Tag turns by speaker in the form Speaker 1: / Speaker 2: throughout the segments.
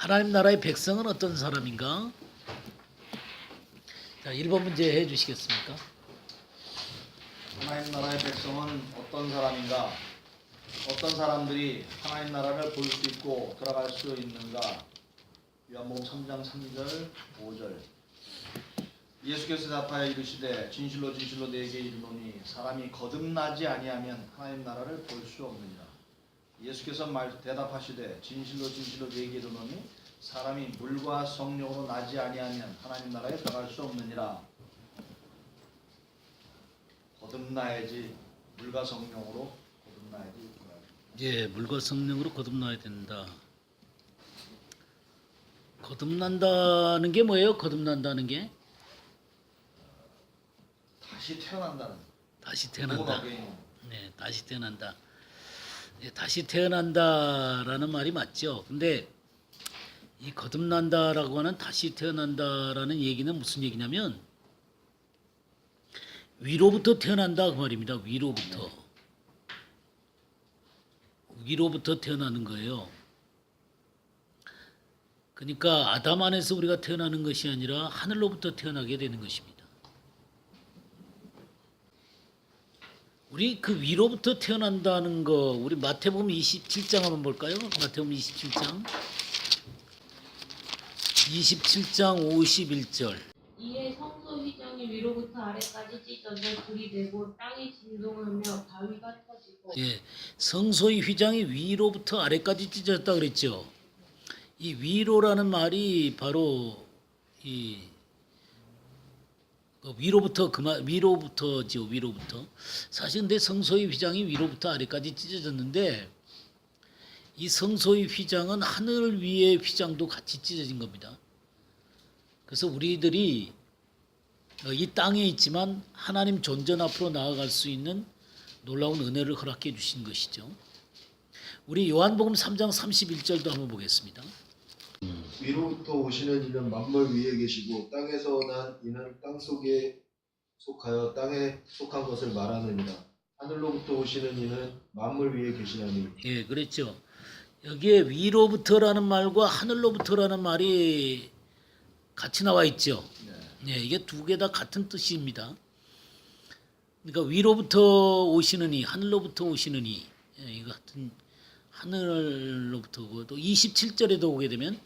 Speaker 1: 하나님 나라의 백성은 어떤 사람인가? 자, 1번 문제 해 주시겠습니까?
Speaker 2: 하나님 나라의 백성은 어떤 사람인가? 어떤 사람들이 하나님 나라를 볼 수 있고 들어갈 수 있는가? 요한복음 3장 3절 5절. 예수께서 대답하여 이르시되 진실로 진실로 네게 이르노니 사람이 거듭나지 아니하면 하나님 나라를 볼 수 없느니라. 예수께서 대답하시되 진실로 진실로 네게 이르노니 사람이 물과 성령으로 나지 아니하면 하나님 나라에 들어갈 수 없느니라. 거듭나야지. 물과 성령으로 거듭나야지.
Speaker 1: 예, 물과 성령으로 거듭나야 된다. 거듭난다는 게 뭐예요? 거듭난다는 게
Speaker 2: 다시 태어난다는.
Speaker 1: 다시 태어난다.
Speaker 2: 누구나
Speaker 1: 네, 다시 태어난다. 네, 다시 태어난다라는 말이 맞죠. 근데 이 거듭난다라고 하는 다시 태어난다라는 얘기는 무슨 얘기냐면 위로부터 태어난다 그 말입니다. 위로부터 태어나는 거예요. 그러니까 아담 안에서 우리가 태어나는 것이 아니라 하늘로부터 태어나게 되는 것입니다. 우리 그 위로부터 태어난다는 거 우리 마태복음 27장 한번 볼까요? 마태복음 27장 51절.
Speaker 3: 이에 성소 휘장이 위로부터 아래까지 찢어져 불이 되고 땅이 진동하며 바위가 터지고.
Speaker 1: 예, 성소의 휘장이 위로부터 아래까지 찢어졌다 그랬죠. 이 위로라는 말이 바로 이 위로부터죠. 위로부터. 사실 근데 성소의 휘장이 위로부터 아래까지 찢어졌는데 이 성소의 휘장은 하늘 위의 휘장도 같이 찢어진 겁니다. 그래서 우리들이 이 땅에 있지만 하나님 존전 앞으로 나아갈 수 있는 놀라운 은혜를 허락해 주신 것이죠. 우리 요한복음 3장 31절도 한번 보겠습니다.
Speaker 4: 위로부터 오시는 이는 만물 위에 계시고 땅에서 난 이는 땅 속에 속하여 땅에 속한 것을 말하느니라. 하늘로부터 오시는 이는 만물 위에 계시나니.
Speaker 1: 예, 그랬죠. 여기에 위로부터라는 말과 하늘로부터라는 말이 같이 나와 있죠. 네, 이게 두 개 다 같은 뜻입니다. 그러니까 위로부터 오시느니 하늘로부터 오시느니 이거 같은 하늘로부터고 또 27절에도 오게 되면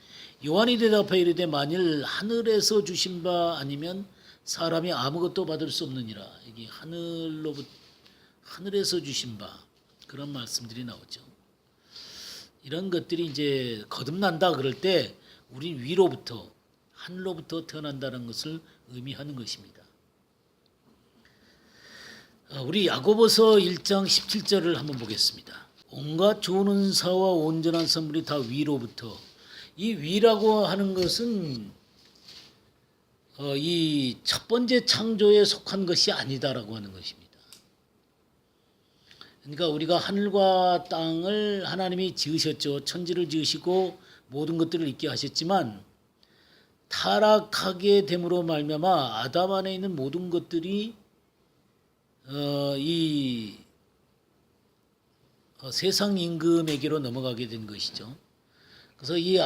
Speaker 1: 요한이 대답하여 이르되 만일 하늘에서 주신 바 아니면 사람이 아무것도 받을 수 없느니라. 이게 하늘에서 주신 바 그런 말씀들이 나오죠. 이런 것들이 이제 거듭난다 그럴 때 우리 위로부터 하늘로부터 태어난다는 것을 의미하는 것입니다. 우리 야고보서 1장 17절을 한번 보겠습니다. 온갖 좋은 은사와 온전한 선물이 다 위로부터. 이 위라고 하는 것은 이 첫 번째 창조에 속한 것이 아니다라고 하는 것입니다. 그러니까 우리가 하늘과 땅을 하나님이 지으셨죠. 천지를 지으시고 모든 것들을 있게 하셨지만 타락하게 됨으로 말미암아 아담 안에 있는 모든 것들이 이 세상 임금에게로 넘어가게 된 것이죠. 그래서 이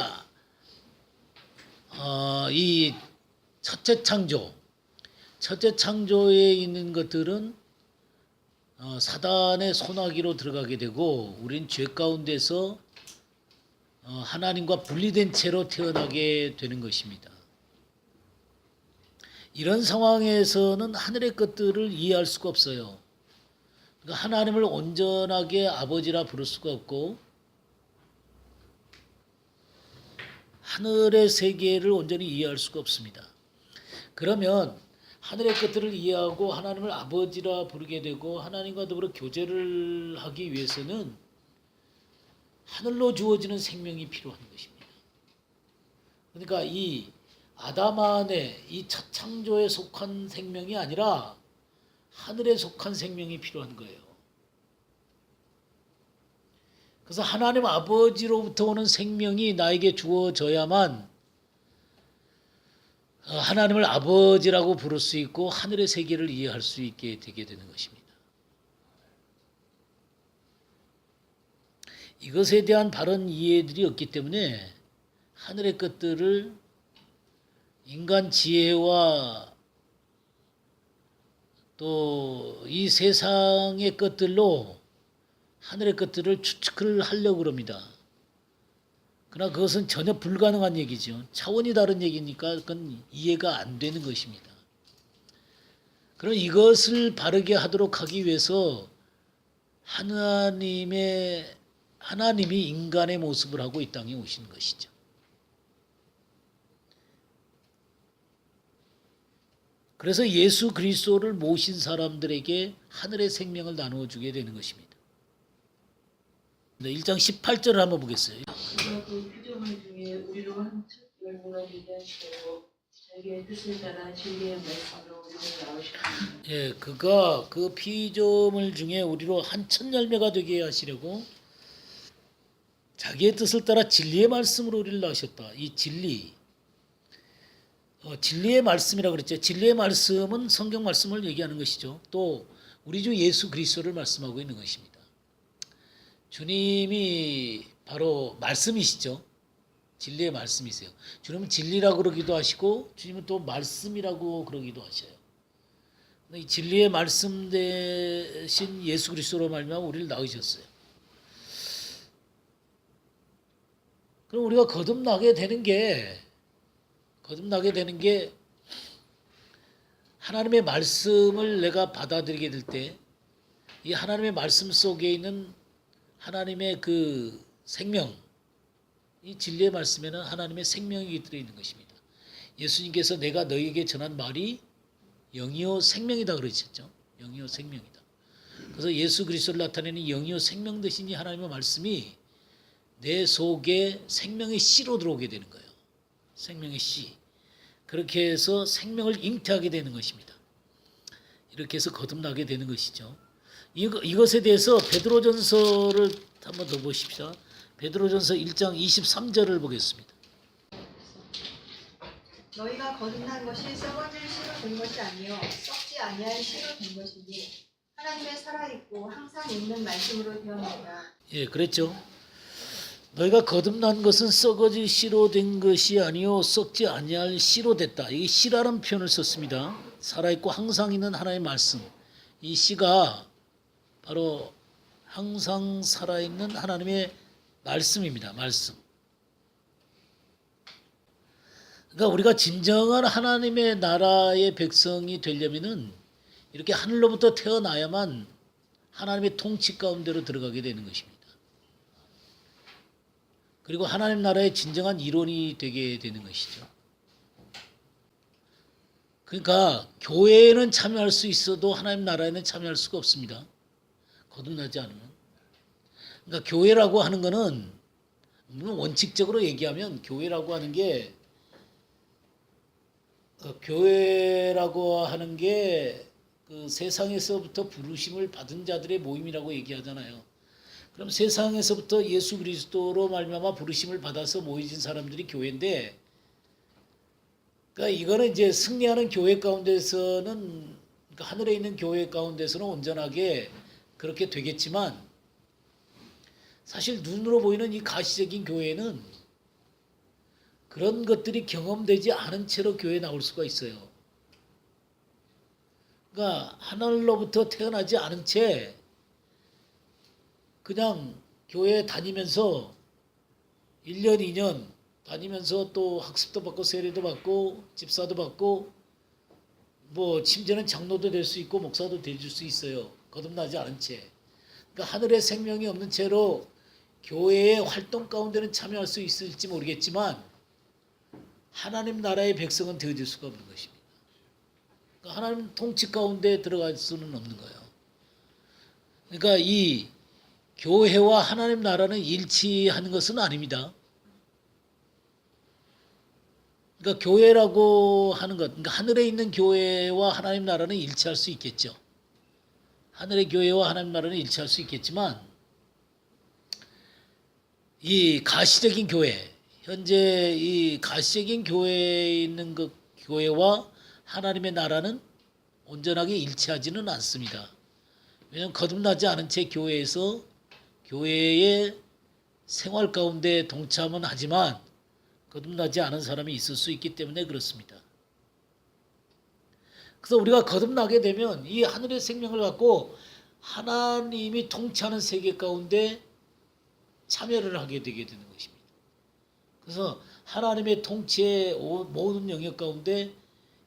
Speaker 1: 첫째 창조에 있는 것들은 사단의 손아귀로 들어가게 되고 우린 죄 가운데서 하나님과 분리된 채로 태어나게 되는 것입니다. 이런 상황에서는 하늘의 것들을 이해할 수가 없어요. 그러니까 하나님을 온전하게 아버지라 부를 수가 없고 하늘의 세계를 온전히 이해할 수가 없습니다. 그러면 하늘의 것들을 이해하고 하나님을 아버지라 부르게 되고 하나님과 더불어 교제를 하기 위해서는 하늘로 주어지는 생명이 필요한 것입니다. 그러니까 이 아담 안에 이 첫 창조에 속한 생명이 아니라 하늘에 속한 생명이 필요한 거예요. 그래서 하나님 아버지로부터 오는 생명이 나에게 주어져야만 하나님을 아버지라고 부를 수 있고 하늘의 세계를 이해할 수 있게 되게 되는 것입니다. 이것에 대한 바른 이해들이 없기 때문에 하늘의 것들을 인간 지혜와 또 이 세상의 것들로 하늘의 것들을 추측을 하려고 그럽니다. 그러나 그것은 전혀 불가능한 얘기죠. 차원이 다른 얘기니까 그건 이해가 안 되는 것입니다. 그럼 이것을 바르게 하도록 하기 위해서 하나님이 인간의 모습을 하고 이 땅에 오신 것이죠. 그래서 예수 그리스도를 모신 사람들에게 하늘의 생명을 나누어 주게 되는 것입니다. 1장 18절을 한번 보겠어요.
Speaker 3: 그가 그 피조물 중에 우리로 한 첫 열무로 기대하시고 자기의 뜻을 따라 진리의 말씀으로 우리를 낳으셨습니다.
Speaker 1: 예, 그가 그 피조물 중에 우리로 한 첫 열매가 되게 하시려고 자기의 뜻을 따라 진리의 말씀으로 우리를 낳으셨다. 이 진리, 진리의 말씀이라고 그랬죠. 진리의 말씀은 성경 말씀을 얘기하는 것이죠. 또 우리 주 예수 그리스도를 말씀하고 있는 것입니다. 주님이 바로 말씀이시죠. 진리의 말씀이세요. 주님은 진리라고 그러기도 하시고 주님은 또 말씀이라고 그러기도 하셔요. 이 진리의 말씀 대신 예수 그리스도로 말미암아 우리를 낳으셨어요. 그럼 우리가 거듭나게 되는 게 하나님의 말씀을 내가 받아들이게 될 때 이 하나님의 말씀 속에 있는 하나님의 그 생명, 이 진리의 말씀에는 하나님의 생명이 들어있는 것입니다. 예수님께서 내가 너희에게 전한 말이 영이요 생명이다 그러셨죠. 영이요 생명이다. 그래서 예수 그리스도를 나타내는 영이요 생명 되신 이 하나님의 말씀이 내 속에 생명의 씨로 들어오게 되는 거예요. 생명의 씨. 그렇게 해서 생명을 잉태하게 되는 것입니다. 이렇게 해서 거듭나게 되는 것이죠. 이것에 대해서 베드로전서를 한번 더 보십시다. 베드로전서 1장 23절을 보겠습니다.
Speaker 5: 너희가 거듭난 것이 썩어질 씨로 된 것이 아니요 썩지 아니할 씨로 된 것이니 하나님의 살아있고 항상 있는 말씀으로 되었느니라.
Speaker 1: 예, 그랬죠. 너희가 거듭난 것은 썩어질 씨로 된 것이 아니요 썩지 아니할 씨로 됐다. 이 씨라는 표현을 썼습니다. 살아있고 항상 있는 하나님의 말씀. 이 씨가 바로 항상 살아있는 하나님의 말씀입니다. 말씀. 그러니까 우리가 진정한 하나님의 나라의 백성이 되려면은 이렇게 하늘로부터 태어나야만 하나님의 통치 가운데로 들어가게 되는 것입니다. 그리고 하나님 나라의 진정한 일원이 되게 되는 것이죠. 그러니까 교회에는 참여할 수 있어도 하나님 나라에는 참여할 수가 없습니다. 거듭나지 않으면. 그러니까 교회라고 하는 거는 물론 원칙적으로 얘기하면 교회라고 하는 게 그 세상에서부터 부르심을 받은 자들의 모임이라고 얘기하잖아요. 그럼 세상에서부터 예수 그리스도로 말미암아 부르심을 받아서 모여진 사람들이 교회인데, 그러니까 이거는 이제 승리하는 교회 가운데서는, 그러니까 하늘에 있는 교회 가운데서는 온전하게 그렇게 되겠지만, 사실 눈으로 보이는 이 가시적인 교회는 그런 것들이 경험되지 않은 채로 교회에 나올 수가 있어요. 그러니까 하늘로부터 태어나지 않은 채 그냥 교회에 다니면서 1년, 2년 다니면서 또 학습도 받고 세례도 받고 집사도 받고 뭐 심지어는 장로도 될 수 있고 목사도 될 수 있어요. 거듭나지 않은 채. 그러니까 하늘의 생명이 없는 채로 교회의 활동 가운데는 참여할 수 있을지 모르겠지만 하나님 나라의 백성은 되어질 수가 없는 것입니다. 그러니까 하나님 통치 가운데 들어갈 수는 없는 거예요. 그러니까 이 교회와 하나님 나라는 일치하는 것은 아닙니다. 그러니까 교회라고 하는 것, 그러니까 하늘에 있는 교회와 하나님 나라는 일치할 수 있겠죠. 하늘의 교회와 하나님 나라는 일치할 수 있겠지만 이 가시적인 교회, 현재 이 가시적인 교회에 있는 그 교회와 하나님의 나라는 온전하게 일치하지는 않습니다. 왜냐하면 거듭나지 않은 채 교회에서 교회의 생활 가운데 동참은 하지만 거듭나지 않은 사람이 있을 수 있기 때문에 그렇습니다. 그래서 우리가 거듭나게 되면 이 하늘의 생명을 갖고 하나님이 통치하는 세계 가운데 참여를 하게 되게 되는 것입니다. 그래서 하나님의 통치의 모든 영역 가운데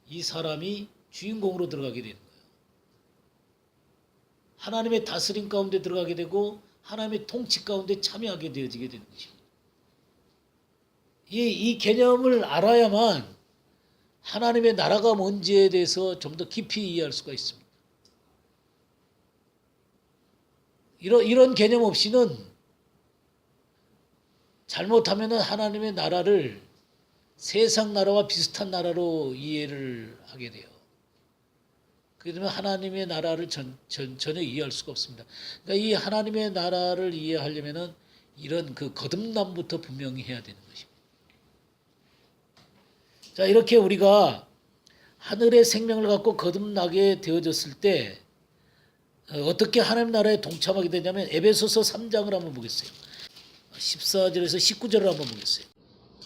Speaker 1: 이 사람이 주인공으로 들어가게 되는 거예요. 하나님의 다스림 가운데 들어가게 되고 하나님의 통치 가운데 참여하게 되어지게 되는 것입니다. 이 개념을 알아야만 하나님의 나라가 뭔지에 대해서 좀 더 깊이 이해할 수가 있습니다. 이런 개념 없이는 잘못하면 하나님의 나라를 세상 나라와 비슷한 나라로 이해를 하게 돼요. 그러면 하나님의 나라를 전혀 이해할 수가 없습니다. 그러니까 이 하나님의 나라를 이해하려면은 이런 그 거듭남부터 분명히 해야 되는 것입니다. 자, 이렇게 우리가 하늘의 생명을 갖고 거듭나게 되어졌을 때 어떻게 하나님 나라에 동참하게 되냐면 에베소서 3장을 한번 보겠어요. 14절에서 19절을 한번 보겠어요.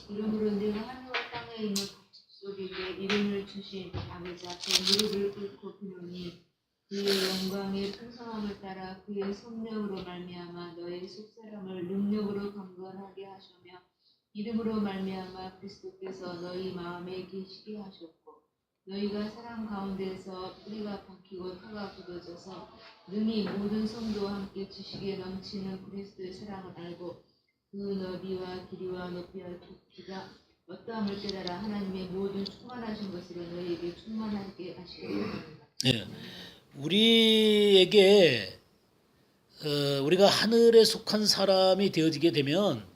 Speaker 3: 이러므로 내가 하늘과 땅에 있는 각축속에게 이름을 주신 아버지 앞에 무릎을 꿇고 비노니 그의 영광의 풍성함을 따라 그의 성령으로 말미암아 너의 속사람을 능력으로 강건하게 하시며 이름으로 말미암아 그리스도께서 너희 마음에 계시게 하셨고 너희가 사랑 가운데서 뿌리가 박히고 터가 굳어져서 능히 모든 성도와 함께 지식에 넘치는 그리스도의 사랑을 알고 그 너비와 길이와 높이와 깊이가 어떠함을 깨달아 하나님의 모든 충만하신 것으로 너희에게 충만하게 하시겠습니다.
Speaker 1: 네. 우리에게 우리가 하늘에 속한 사람이 되어지게 되면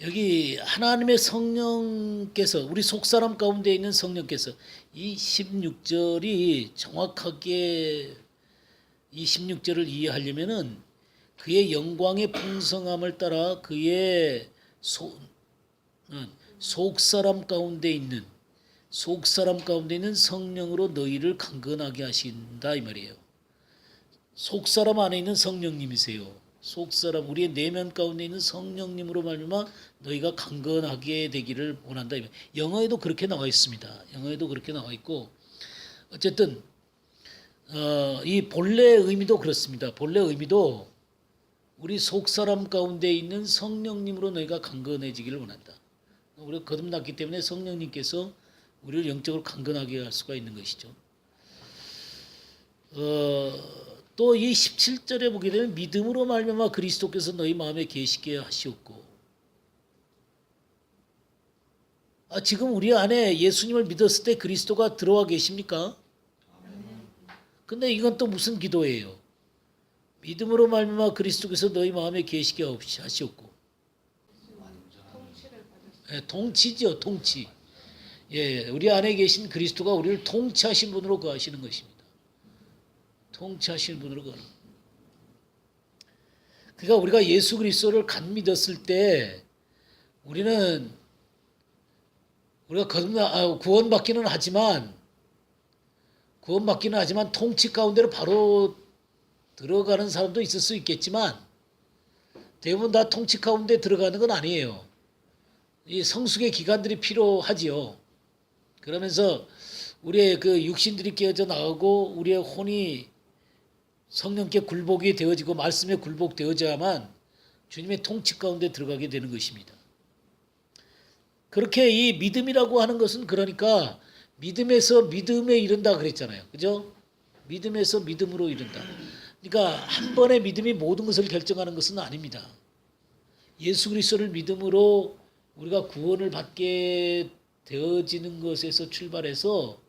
Speaker 1: 여기 하나님의 성령께서 우리 속사람 가운데 있는 성령께서 이 16절이 정확하게 이 16절을 이해하려면은 그의 영광의 풍성함을 따라 그의 속사람 가운데 있는 성령으로 너희를 강건하게 하신다 이 말이에요. 속사람 안에 있는 성령님이세요. 속사람 우리의 내면 가운데 있는 성령님으로 말미암아 너희가 강건하게 되기를 원한다. 영어에도 그렇게 나와 있습니다. 영어에도 그렇게 나와 있고 어쨌든 이 본래 의미도 그렇습니다. 본래 의미도 우리 속사람 가운데 있는 성령님으로 너희가 강건해지기를 원한다. 우리가 거듭났기 때문에 성령님께서 우리를 영적으로 강건하게 할 수가 있는 것이죠. 또 이 17절에 보게 되면 믿음으로 말미암아 그리스도께서 너희 마음에 계시게 하시었고 지금 우리 안에 예수님을 믿었을 때 그리스도가 들어와 계십니까? 근데 이건 또 무슨 기도예요? 믿음으로 말미암아 그리스도께서 너희 마음에 계시게 하시었고 통치죠. 통치. 예, 우리 안에 계신 그리스도가 우리를 통치하신 분으로 거하시는 것입니다. 통치하시는 분으로 거하는. 그러니까 우리가 예수 그리스도를 간 믿었을 때 우리가 구원받기는 하지만 통치 가운데로 바로 들어가는 사람도 있을 수 있겠지만 대부분 다 통치 가운데 들어가는 건 아니에요. 이 성숙의 기간들이 필요하지요. 그러면서 우리의 그 육신들이 깨어져 나가고 우리의 혼이 성령께 굴복이 되어지고 말씀에 굴복되어져야만 주님의 통치 가운데 들어가게 되는 것입니다. 그렇게 이 믿음이라고 하는 것은 그러니까 믿음에서 믿음에 이른다 그랬잖아요. 그죠? 믿음에서 믿음으로 이른다. 그러니까 한 번의 믿음이 모든 것을 결정하는 것은 아닙니다. 예수 그리스도를 믿음으로 우리가 구원을 받게 되어지는 것에서 출발해서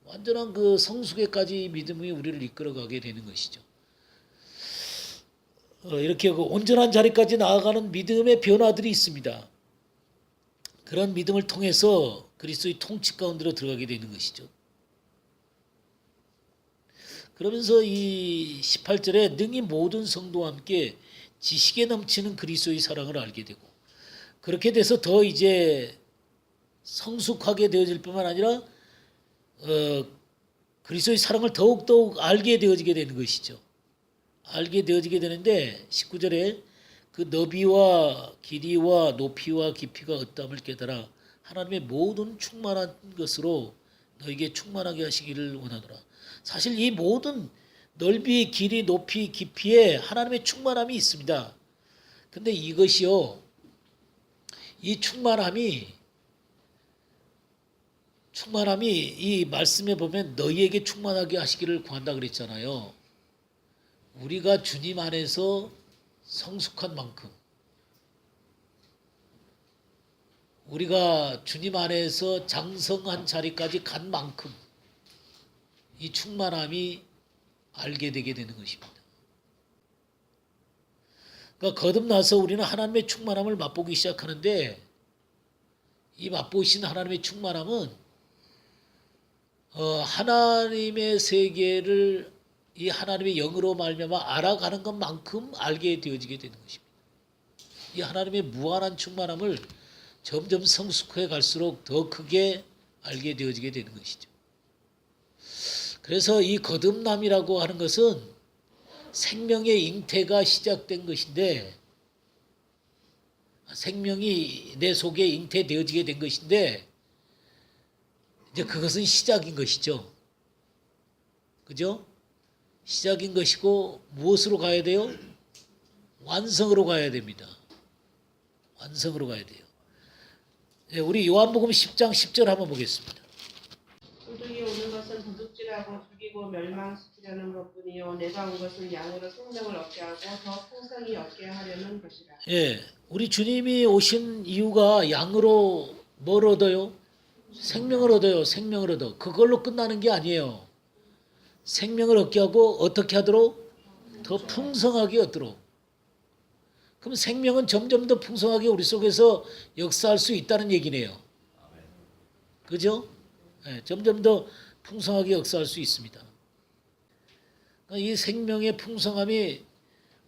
Speaker 1: 완전한 그 성숙에까지 믿음이 우리를 이끌어가게 되는 것이죠. 이렇게 그 온전한 자리까지 나아가는 믿음의 변화들이 있습니다. 그런 믿음을 통해서 그리스도의 통치 가운데로 들어가게 되는 것이죠. 그러면서 이 18절에 능히 모든 성도와 함께 지식에 넘치는 그리스도의 사랑을 알게 되고 그렇게 돼서 더 이제 성숙하게 되어질 뿐만 아니라 그리스도의 사랑을 더욱더욱 알게 되어지게 되는 것이죠. 알게 되어지게 되는데 19절에 그 너비와 길이와 높이와 깊이가 어떠함을 깨달아 하나님의 모든 충만한 것으로 너에게 충만하게 하시기를 원하노라. 사실 이 모든 넓이, 길이, 높이, 깊이에 하나님의 충만함이 있습니다. 근데 이것이요, 이 충만함이 이 말씀에 보면 너희에게 충만하게 하시기를 구한다 그랬잖아요. 우리가 주님 안에서 성숙한 만큼, 우리가 주님 안에서 장성한 자리까지 간 만큼 이 충만함이 알게 되게 되는 것입니다. 그러니까 거듭나서 우리는 하나님의 충만함을 맛보기 시작하는데, 이 맛보신 하나님의 충만함은 하나님의 세계를 이 하나님의 영으로 말미암아 알아가는 것만큼 알게 되어지게 되는 것입니다. 이 하나님의 무한한 충만함을 점점 성숙해 갈수록 더 크게 알게 되어지게 되는 것이죠. 그래서 이 거듭남이라고 하는 것은 생명의 잉태가 시작된 것인데, 생명이 내 속에 잉태되어지게 된 것인데, 이제 그것은 시작인 것이죠. 그죠? 시작인 것이고, 무엇으로 가야 돼요? 완성으로 가야 됩니다. 완성으로 가야 돼요. 네, 우리 요한복음 10장 10절 한번 보겠습니다.
Speaker 6: 도둑이 오는 것은 도둑질하고 죽이고 멸망시키려는 것뿐이요 내가 온 것은 양으로 생명을 얻게 하고 더 풍성히 얻게 하려는 것이라.
Speaker 1: 예, 우리 주님이 오신 이유가 양으로 뭘 얻어요? 생명을 얻어요. 생명을 얻어. 그걸로 끝나는 게 아니에요. 생명을 얻게 하고 어떻게 하도록? 더 풍성하게 얻도록. 그럼 생명은 점점 더 풍성하게 우리 속에서 역사할 수 있다는 얘기네요. 그죠? 네, 점점 더 풍성하게 역사할 수 있습니다. 그러니까 이 생명의 풍성함이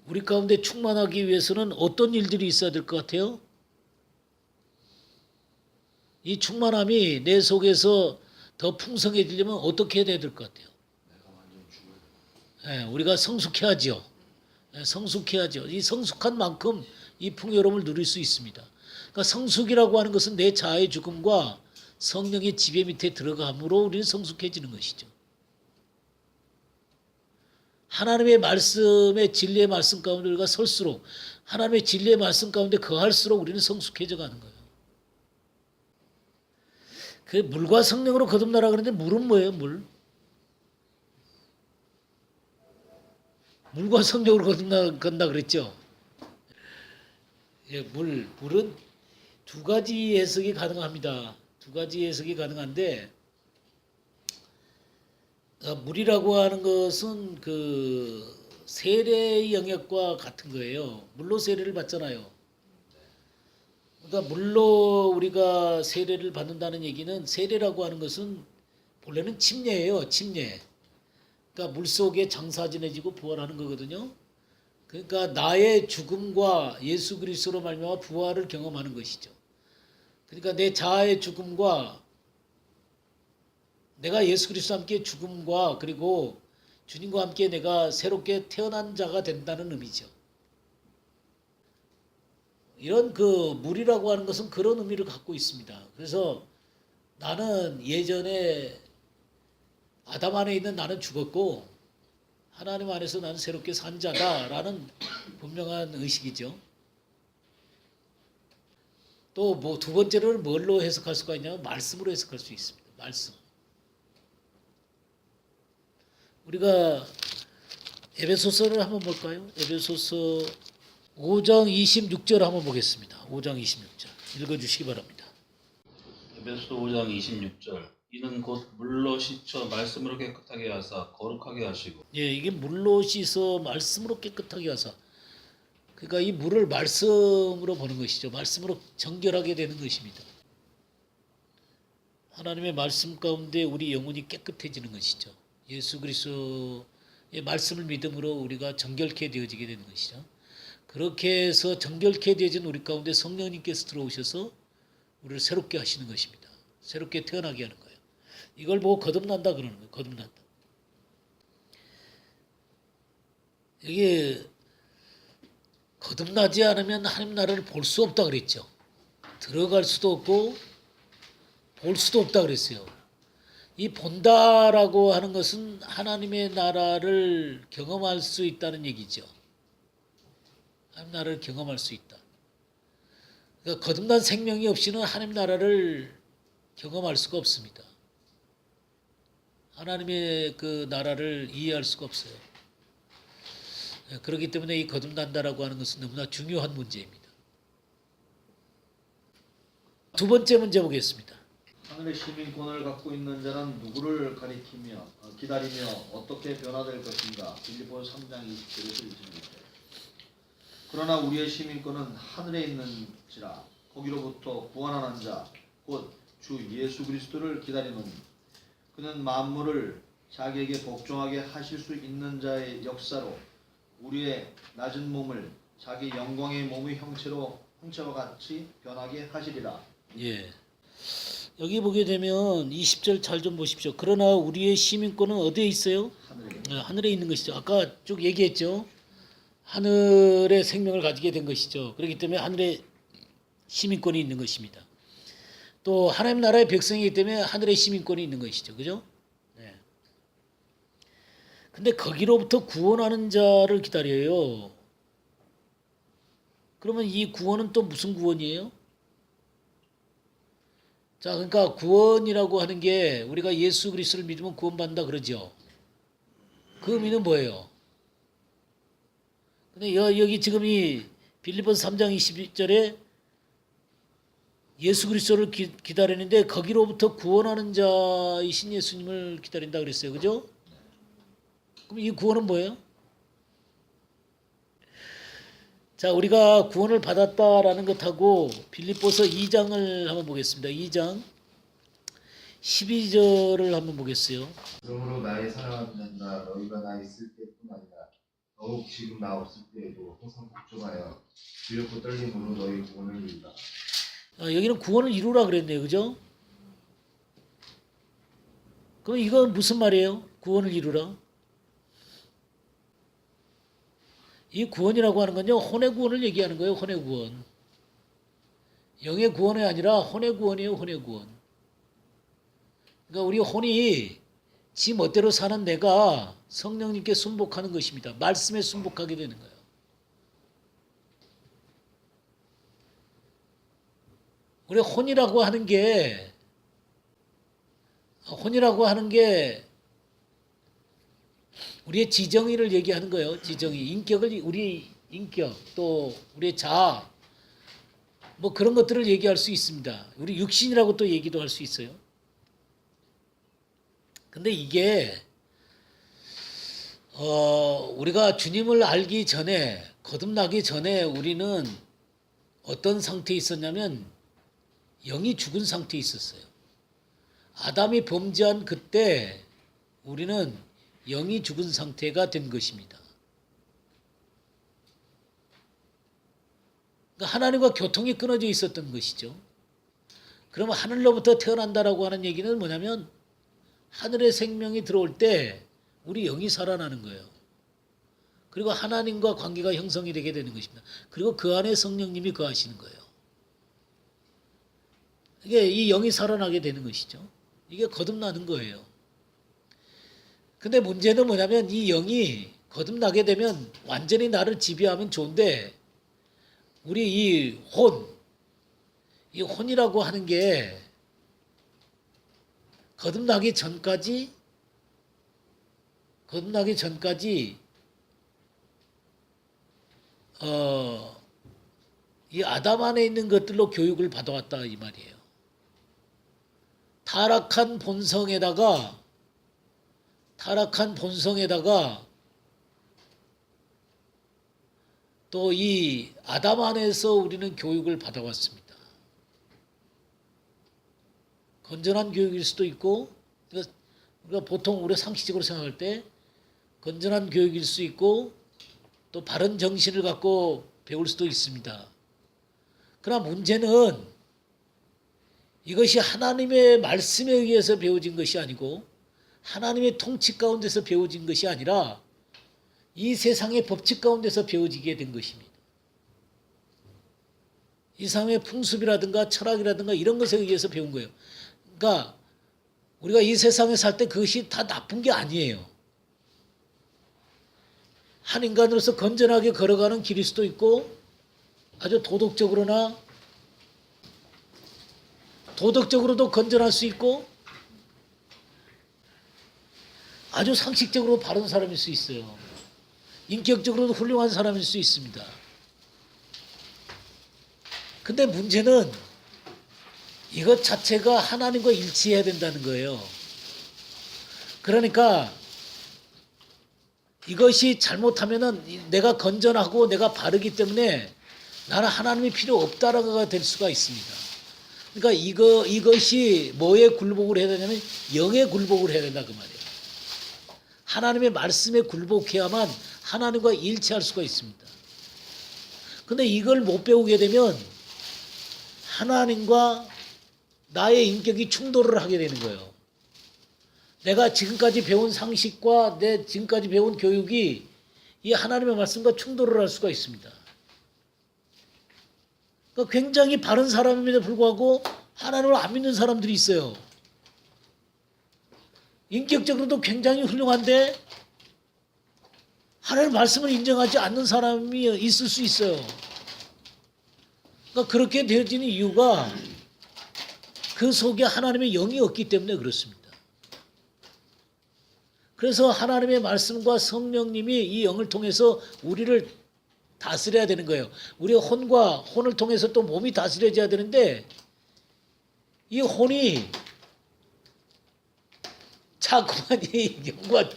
Speaker 1: 우리 가운데 충만하기 위해서는 어떤 일들이 있어야 될 것 같아요? 이 충만함이 내 속에서 더 풍성해지려면 어떻게 해야 될 것 같아요? 네, 우리가 성숙해야죠. 네, 성숙해야죠. 이 성숙한 만큼 이 풍요로움을 누릴 수 있습니다. 그러니까 성숙이라고 하는 것은 내 자아의 죽음과 성령의 지배 밑에 들어감으로 우리는 성숙해지는 것이죠. 하나님의 말씀의 진리의 말씀 가운데 우리가 설수록, 하나님의 진리의 말씀 가운데 거할수록 우리는 성숙해져 가는 거예요. 그 물과 성령으로 거듭나라 그러는데 물은 뭐예요? 물과 성령으로 거듭나간다 그랬죠. 예, 물은 두 가지 해석이 가능합니다. 두 가지 해석이 가능한데, 물이라고 하는 것은 그 세례의 영역과 같은 거예요. 물로 세례를 받잖아요. 그러니까 물로 우리가 세례를 받는다는 얘기는, 세례라고 하는 것은 본래는 침례예요. 침례. 그러니까 물 속에 장사 지내지고 부활하는 거거든요. 그러니까 나의 죽음과 예수 그리스도로 말미암아 부활을 경험하는 것이죠. 그러니까 내 자아의 죽음과 내가 예수 그리스도와 함께 죽음과 그리고 주님과 함께 내가 새롭게 태어난 자가 된다는 의미죠. 이런 그 물이라고 하는 것은 그런 의미를 갖고 있습니다. 그래서 나는 예전에 아담 안에 있는 나는 죽었고 하나님 안에서 나는 새롭게 산 자다라는 분명한 의식이죠. 또 뭐 두 번째로는 뭘로 해석할 수가 있냐면 말씀으로 해석할 수 있습니다. 말씀. 우리가 에베소서를 한번 볼까요? 에베소서 5장 26절 한번 보겠습니다. 5장 26절 읽어주시기 바랍니다.
Speaker 7: 에베소 5장 26절 이는 곧 물로 씻어 말씀으로 깨끗하게 하사 거룩하게 하시고.
Speaker 1: 예, 이게 물로 씻어 말씀으로 깨끗하게 하사. 그러니까 이 물을 말씀으로 보는 것이죠. 말씀으로 정결하게 되는 것입니다. 하나님의 말씀 가운데 우리 영혼이 깨끗해지는 것이죠. 예수 그리스도의 말씀을 믿음으로 우리가 정결케 되어지게 되는 것이죠. 그렇게 해서 정결케 되어진 우리 가운데 성령님께서 들어오셔서 우리를 새롭게 하시는 것입니다. 새롭게 태어나게 하는 거예요. 이걸 보고 거듭난다 그러는 거예요. 거듭난다. 거듭나지 않으면 하나님 나라를 볼 수 없다 그랬죠. 들어갈 수도 없고 볼 수도 없다 그랬어요. 이 본다라고 하는 것은 하나님의 나라를 경험할 수 있다는 얘기죠. 하나님 나라를 경험할 수 있다. 그러니까 거듭난 생명이 없이는 하나님 나라를 경험할 수가 없습니다. 하나님의 그 나라를 이해할 수가 없어요. 그렇기 때문에 이 거듭난다라고 하는 것은 너무나 중요한 문제입니다. 두 번째 문제 보겠습니다.
Speaker 2: 하늘의 시민권을 갖고 있는 자는 누구를 가리키며 기다리며 어떻게 변화될 것인가? 빌립보서 3장 20절에서 21절. 그러나 우리의 시민권은 하늘에 있는지라 거기로부터 구원하는 자 곧 주 예수 그리스도를 기다리노니 그는 만물을 자기에게 복종하게 하실 수 있는 자의 역사로 우리의 낮은 몸을 자기 영광의 몸의 형체와 같이 변하게 하시리라.
Speaker 1: 예. 여기 보게 되면 20절 잘 좀 보십시오. 그러나 우리의 시민권은 어디에 있어요?
Speaker 2: 하늘에.
Speaker 1: 하늘에 있는 것이죠. 아까 쭉 얘기했죠. 하늘의 생명을 가지게 된 것이죠. 그렇기 때문에 하늘에 시민권이 있는 것입니다. 또 하나님 나라의 백성이기 때문에 하늘의 시민권이 있는 것이죠. 그죠? 네. 근데 거기로부터 구원하는 자를 기다려요. 그러면 이 구원은 또 무슨 구원이에요? 자, 그러니까 구원이라고 하는 게 우리가 예수 그리스도를 믿으면 구원받는다 그러죠. 그 의미는 뭐예요? 근데 여기 지금 이 빌립보서 3장 22절에 예수 그리스도를 기다리는데 거기로부터 구원하는 자이신 예수님을 기다린다 그랬어요. 그죠? 그럼 이 구원은 뭐예요? 자, 우리가 구원을 받았다라는 것하고 빌립보서 2장을 한번 보겠습니다. 2장 12절을 한번 보겠어요.
Speaker 4: 그러므로 나의 사랑하는 자 너희가 나 있을 때뿐 아니라 더욱 지금 나 없을 때에도 항상 복종하여 두렵고 떨림으로 너희 구원을 이루라.
Speaker 1: 여기는 구원을 이루라 그랬네요. 그죠? 그럼 이건 무슨 말이에요? 구원을 이루라. 이 구원이라고 하는 건요, 혼의 구원을 얘기하는 거예요. 혼의 구원. 영의 구원이 아니라 혼의 구원이에요. 혼의 구원. 그러니까 우리 혼이 지 멋대로 사는 내가 성령님께 순복하는 것입니다. 말씀에 순복하게 되는 거예요. 우리 혼이라고 하는 게 우리의 지정의를 얘기하는 거예요. 지정의. 인격을, 우리 인격, 또 우리의 자아, 뭐 그런 것들을 얘기할 수 있습니다. 우리 육신이라고 또 얘기도 할 수 있어요. 근데 이게, 우리가 주님을 알기 전에, 거듭나기 전에 우리는 어떤 상태에 있었냐면, 영이 죽은 상태에 있었어요. 아담이 범죄한 그때 우리는 영이 죽은 상태가 된 것입니다. 그러니까 하나님과 교통이 끊어져 있었던 것이죠. 그러면 하늘로부터 태어난다라고 하는 얘기는 뭐냐면 하늘의 생명이 들어올 때 우리 영이 살아나는 거예요. 그리고 하나님과 관계가 형성이 되게 되는 것입니다. 그리고 그 안에 성령님이 거하시는 거예요. 이게 이 영이 살아나게 되는 것이죠. 이게 거듭나는 거예요. 근데 문제는 뭐냐면 이 영이 거듭나게 되면 완전히 나를 지배하면 좋은데 우리 이 혼이라고 하는 게 거듭나기 전까지 이 아담 안에 있는 것들로 교육을 받아왔다 이 말이에요. 타락한 본성에다가 또 이 아담 안에서 우리는 교육을 받아왔습니다. 건전한 교육일 수도 있고, 그러니까 보통 우리가 상식적으로 생각할 때 건전한 교육일 수 있고 또 바른 정신을 갖고 배울 수도 있습니다. 그러나 문제는 이것이 하나님의 말씀에 의해서 배워진 것이 아니고 하나님의 통치 가운데서 배워진 것이 아니라 이 세상의 법칙 가운데서 배워지게 된 것입니다. 이 사람의 풍습이라든가 철학이라든가 이런 것에 의해서 배운 거예요. 그러니까 우리가 이 세상에 살 때 그것이 다 나쁜 게 아니에요. 한 인간으로서 건전하게 걸어가는 길일 수도 있고 아주 도덕적으로도 건전할 수 있고 아주 상식적으로 바른 사람일 수 있어요. 인격적으로도 훌륭한 사람일 수 있습니다. 근데 문제는 이것 자체가 하나님과 일치해야 된다는 거예요. 그러니까 이것이 잘못하면은 내가 건전하고 내가 바르기 때문에 나는 하나님이 필요 없다라고가 될 수가 있습니다. 그러니까 이것이 뭐에 굴복을 해야 되냐면 영에 굴복을 해야 된다 그 말이에요. 하나님의 말씀에 굴복해야만 하나님과 일치할 수가 있습니다. 근데 이걸 못 배우게 되면 하나님과 나의 인격이 충돌을 하게 되는 거예요. 내가 지금까지 배운 상식과 내 지금까지 배운 교육이 이 하나님의 말씀과 충돌을 할 수가 있습니다. 그러니까 굉장히 바른 사람임에도 불구하고 하나님을 안 믿는 사람들이 있어요. 인격적으로도 굉장히 훌륭한데 하나님의 말씀을 인정하지 않는 사람이 있을 수 있어요. 그러니까 그렇게 되어지는 이유가 그 속에 하나님의 영이 없기 때문에 그렇습니다. 그래서 하나님의 말씀과 성령님이 이 영을 통해서 우리를 다스려야 되는 거예요. 우리의 혼을 통해서 또 몸이 다스려져야 되는데 이 혼이 자꾸만 이 영과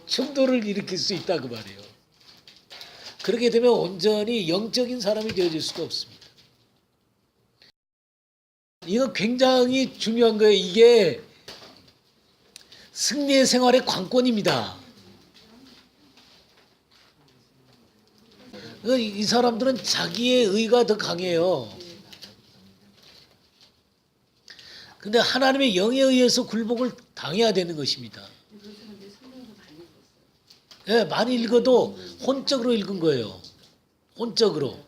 Speaker 1: 충돌을 일으킬 수 있다 그 말이에요. 그렇게 되면 온전히 영적인 사람이 되어질 수가 없습니다. 이거 굉장히 중요한 거예요. 이게 승리의 생활의 관건입니다. 이 사람들은 자기의 의가 더 강해요. 근데 하나님의 영에 의해서 굴복을 당해야 되는 것입니다. 네, 많이 읽어도 혼적으로 읽은 거예요. 혼적으로.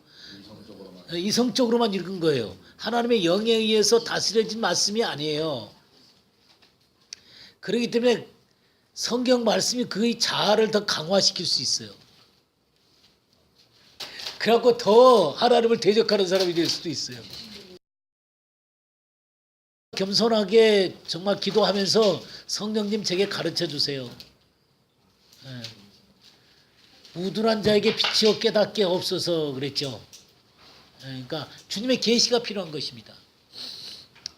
Speaker 1: 이성적으로만 읽은 거예요. 하나님의 영에 의해서 다스려진 말씀이 아니에요. 그렇기 때문에 성경 말씀이 그의 자아를 더 강화시킬 수 있어요. 그래갖고 더 하나님을 대적하는 사람이 될 수도 있어요. 겸손하게 정말 기도하면서 성령님 제게 가르쳐 주세요. 우둔한 자에게 빛이요 깨닫게 없어서 그랬죠. 그러니까 주님의 계시가 필요한 것입니다.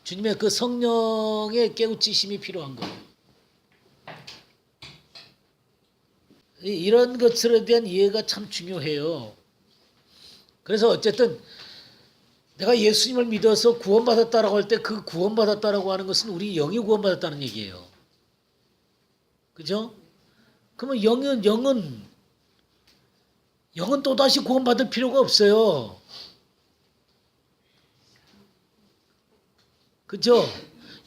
Speaker 1: 주님의 그 성령의 깨우치심이 필요한 거예요. 이런 것들에 대한 이해가 참 중요해요. 그래서 어쨌든 내가 예수님을 믿어서 구원받았다라고 할 때 그 구원받았다라고 하는 것은 우리 영이 구원받았다는 얘기예요. 그죠? 그러면 영은 또다시 구원받을 필요가 없어요. 그죠?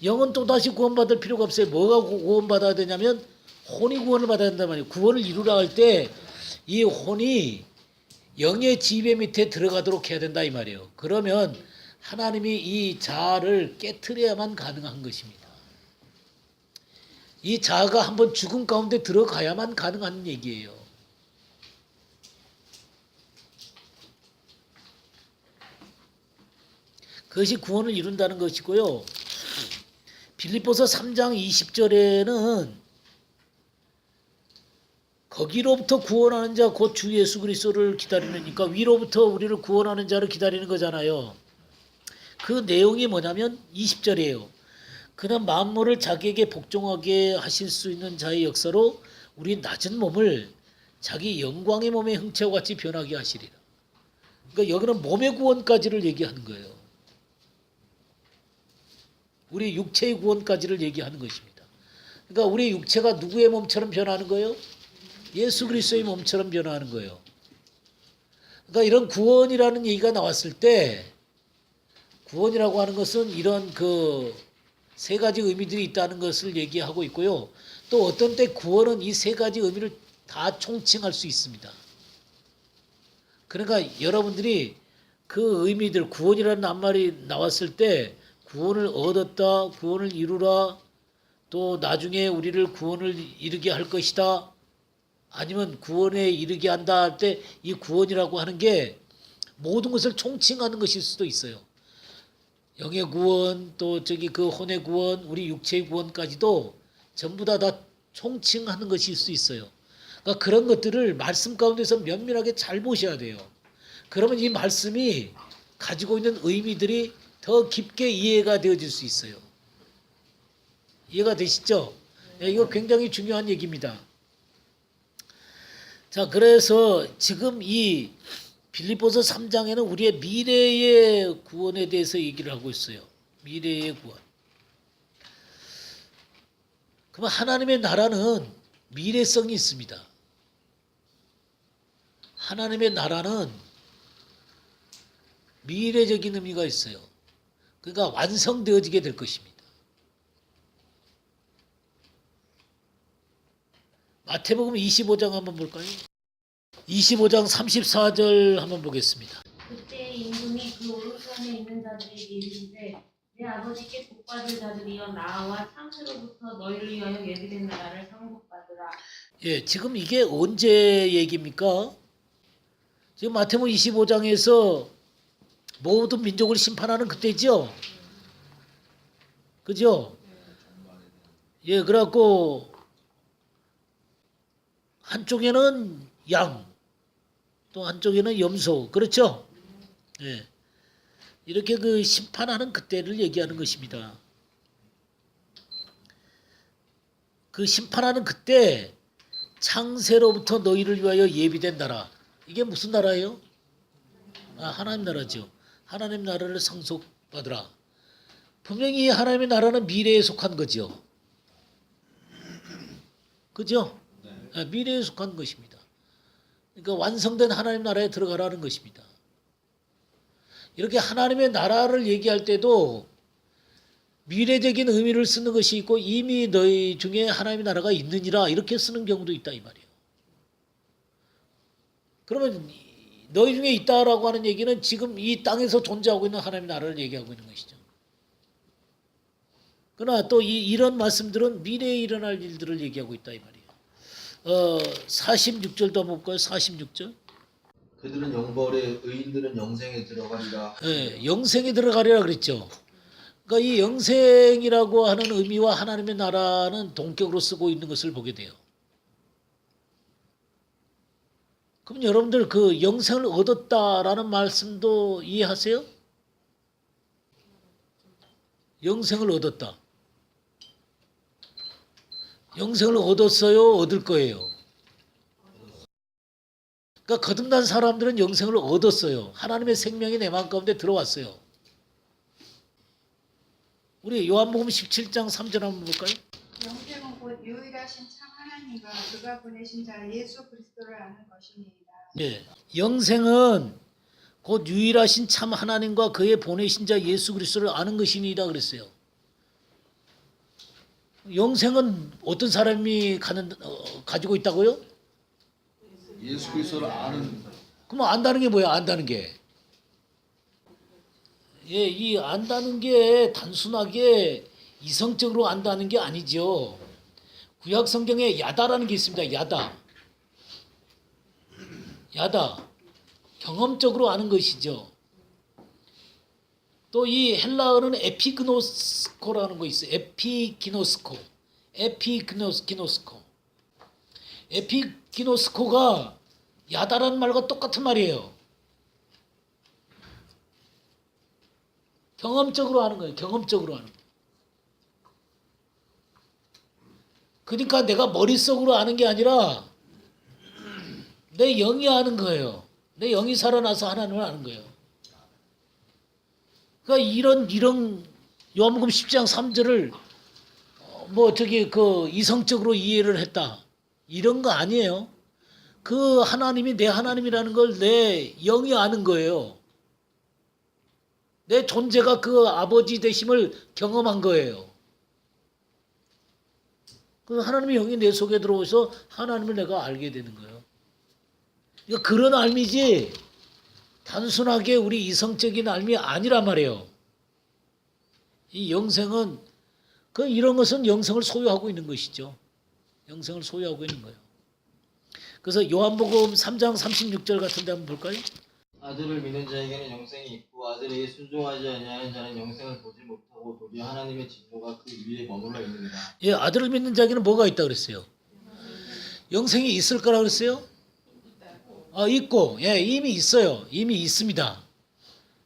Speaker 1: 영은 또다시 구원받을 필요가 없어요. 뭐가 구원받아야 되냐면 혼이 구원을 받아야 된단 말이에요. 구원을 이루라 할 때 이 혼이 영의 지배 밑에 들어가도록 해야 된다 이 말이에요. 그러면 하나님이 이 자아를 깨트려야만 가능한 것입니다. 이 자아가 한번 죽음 가운데 들어가야만 가능한 얘기예요. 그것이 구원을 이룬다는 것이고요. 빌립보서 3장 20절에는 거기로부터 구원하는 자 곧 주 예수 그리스도를 기다리니까 위로부터 우리를 구원하는 자를 기다리는 거잖아요. 그 내용이 뭐냐면 20절이에요. 그는 만물을 자기에게 복종하게 하실 수 있는 자의 역사로 우리 낮은 몸을 자기 영광의 몸의 형체와 같이 변하게 하시리라. 그러니까 여기는 몸의 구원까지를 얘기하는 거예요. 우리 육체의 구원까지를 얘기하는 것입니다. 그러니까 우리 육체가 누구의 몸처럼 변하는 거예요? 예수 그리스도의 몸처럼 변화하는 거예요. 그러니까 이런 구원이라는 얘기가 나왔을 때 구원이라고 하는 것은 이런 그 세 가지 의미들이 있다는 것을 얘기하고 있고요. 또 어떤 때 구원은 이 세 가지 의미를 다 총칭할 수 있습니다. 그러니까 여러분들이 그 의미들 구원이라는 낱말이 나왔을 때 구원을 얻었다, 구원을 이루라, 또 나중에 우리를 구원을 이루게 할 것이다, 아니면 구원에 이르게 한다 할 때 이 구원이라고 하는 게 모든 것을 총칭하는 것일 수도 있어요. 영의 구원, 또 저기 그 혼의 구원, 우리 육체의 구원까지도 전부 다 총칭하는 것일 수 있어요. 그러니까 그런 것들을 말씀 가운데서 면밀하게 잘 보셔야 돼요. 그러면 이 말씀이 가지고 있는 의미들이 더 깊게 이해가 되어질 수 있어요. 이해가 되시죠? 네, 이거 굉장히 중요한 얘기입니다. 자, 그래서 지금 이 빌립보서 3장에는 우리의 미래의 구원에 대해서 얘기를 하고 있어요. 미래의 구원. 그럼 하나님의 나라는 미래성이 있습니다. 하나님의 나라는 미래적인 의미가 있어요. 그러니까 완성되어지게 될 것입니다. 마태복음 25장 한번 볼까요? 25장 34절 한번 보겠습니다.
Speaker 8: 그때 임금이 그 오른편에 있는 자들에게 이르시되 내 아버지께 복받을 자들이여 나와 창세로부터 너희를 위하여 예비된 나라를 상속받으라.
Speaker 1: 예, 지금 이게 언제 얘기입니까? 지금 마태복음 25장에서 모든 민족을 심판하는 그때죠? 그죠? 예, 그래갖고 한쪽에는 양, 또 한쪽에는 염소, 그렇죠? 예, 이렇게 그 심판하는 그때를 얘기하는 것입니다. 그 심판하는 그때 창세로부터 너희를 위하여 예비된 나라. 이게 무슨 나라예요? 하나님 나라죠. 하나님 나라를 상속받으라. 분명히 하나님의 나라는 미래에 속한 거죠. 그죠? 미래에 속한 것입니다. 그러니까 완성된 하나님 나라에 들어가라는 것입니다. 이렇게 하나님의 나라를 얘기할 때도 미래적인 의미를 쓰는 것이 있고 이미 너희 중에 하나님의 나라가 있느니라 이렇게 쓰는 경우도 있다 이 말이에요. 그러면 너희 중에 있다라고 하는 얘기는 지금 이 땅에서 존재하고 있는 하나님의 나라를 얘기하고 있는 것이죠. 그러나 또 이런 말씀들은 미래에 일어날 일들을 얘기하고 있다 이 말이에요. 46절도 한번 볼까요? 46절.
Speaker 4: 그들은 영벌에 의인들은 영생에 들어가리라.
Speaker 1: 네, 영생에 들어가리라 그랬죠. 그러니까 이 영생이라고 하는 의미와 하나님의 나라는 동격으로 쓰고 있는 것을 보게 돼요. 그럼 여러분들 그 영생을 얻었다라는 말씀도 이해하세요? 영생을 얻었다. 영생을 얻었어요? 얻을 거예요? 그러니까 거듭난 사람들은 영생을 얻었어요. 하나님의 생명이 내 마음 가운데 들어왔어요. 우리 요한복음 17장 3절 한번 볼까요?
Speaker 5: 영생은 곧 유일하신 참 하나님과 그가 보내신 자 예수 그리스도를 아는 것입니다.
Speaker 1: 네. 영생은 곧 유일하신 참 하나님과 그의 보내신 자 예수 그리스도를 아는 것이니라 그랬어요. 영생은 어떤 사람이 가지고 있다고요?
Speaker 2: 예수 그리스도를 아는.
Speaker 1: 그럼 안다는 게 뭐야? 안다는 게. 예, 이 안다는 게 단순하게 이성적으로 안다는 게 아니죠. 구약 성경에 야다라는 게 있습니다. 야다. 경험적으로 아는 것이죠. 또 이 헬라어는 에피그노스코라는 거 있어요. 에피기노스코가 야다라는 말과 똑같은 말이에요. 경험적으로 하는 거예요. 경험적으로 하는 거예요. 그러니까 내가 머릿속으로 아는 게 아니라 내 영이 아는 거예요. 내 영이 살아나서 하나님을 아는 거예요. 그러니까 이런 요한복음 10장 3절을 그 이성적으로 이해를 했다. 이런 거 아니에요. 그 하나님이 내 하나님이라는 걸 내 영이 아는 거예요. 내 존재가 그 아버지 되심을 경험한 거예요. 그 하나님의 영이 내 속에 들어오셔서 하나님을 내가 알게 되는 거예요. 그러니까 그런 알미지 단순하게 우리 이성적인 삶이 아니란 말이에요. 이 영생은 이런 것은 영생을 소유하고 있는 것이죠. 영생을 소유하고 있는 거예요. 그래서 요한복음 3장 36절 같은 데 한번 볼까요?
Speaker 9: 아들을 믿는 자에게는 영생이 있고 아들에게 순종하지 아니하는 자는 영생을 보지 못하고 도리어 하나님의 진노가 그 위에 머물러 있느니라.
Speaker 1: 예, 아들을 믿는 자에게는 뭐가 있다 그랬어요? 영생이 있을 거라 그랬어요? 있고, 예, 이미 있어요. 이미 있습니다.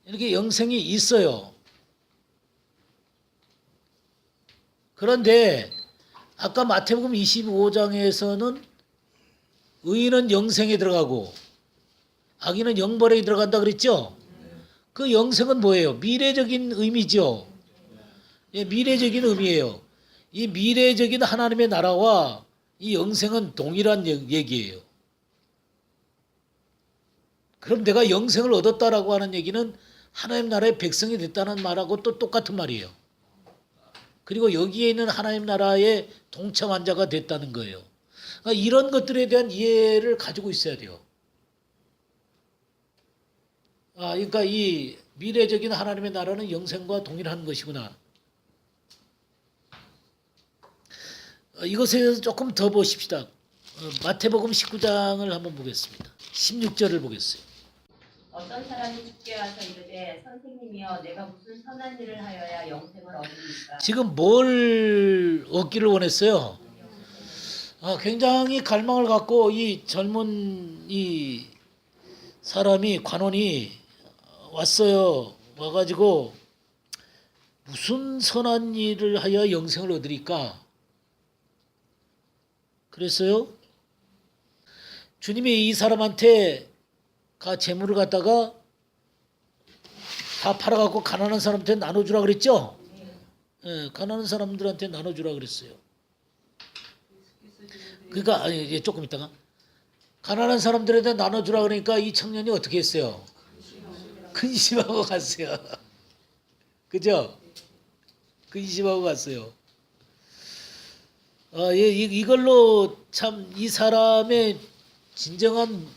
Speaker 1: 이렇게 영생이 있어요. 그런데 아까 마태복음 25장에서는 의인은 영생에 들어가고 악인은 영벌에 들어간다 그랬죠? 그 영생은 뭐예요? 미래적인 의미죠. 예, 미래적인 의미예요. 이 미래적인 하나님의 나라와 이 영생은 동일한 얘기예요. 그럼 내가 영생을 얻었다라고 하는 얘기는 하나님 나라의 백성이 됐다는 말하고 또 똑같은 말이에요. 그리고 여기에 있는 하나님 나라의 동참한 자가 됐다는 거예요. 그러니까 이런 것들에 대한 이해를 가지고 있어야 돼요. 그러니까 이 미래적인 하나님의 나라는 영생과 동일한 것이구나. 이것에 대해서 조금 더 보십시다. 마태복음 19장을 한번 보겠습니다. 16절을 보겠어요.
Speaker 8: 어떤 사람이 죽게 와서 이르되 선생님이여 내가 무슨 선한 일을 하여야 영생을 얻으리까?
Speaker 1: 지금 뭘 얻기를 원했어요? 굉장히 갈망을 갖고 이 젊은 이 사람이 관원이 왔어요. 와가지고 무슨 선한 일을 하여 영생을 얻으리까? 그랬어요. 주님이 이 사람한테 재물을 갖다가 다 팔아갖고 가난한 사람한테 나눠주라 그랬죠? 예, 가난한 사람들한테 나눠주라 그랬어요. 그러니까 조금 있다가 가난한 사람들한테 나눠주라 그러니까 이 청년이 어떻게 했어요? 근심하고 갔어요. 그죠? 근심하고 갔어요. 이걸로 참 이 사람의 진정한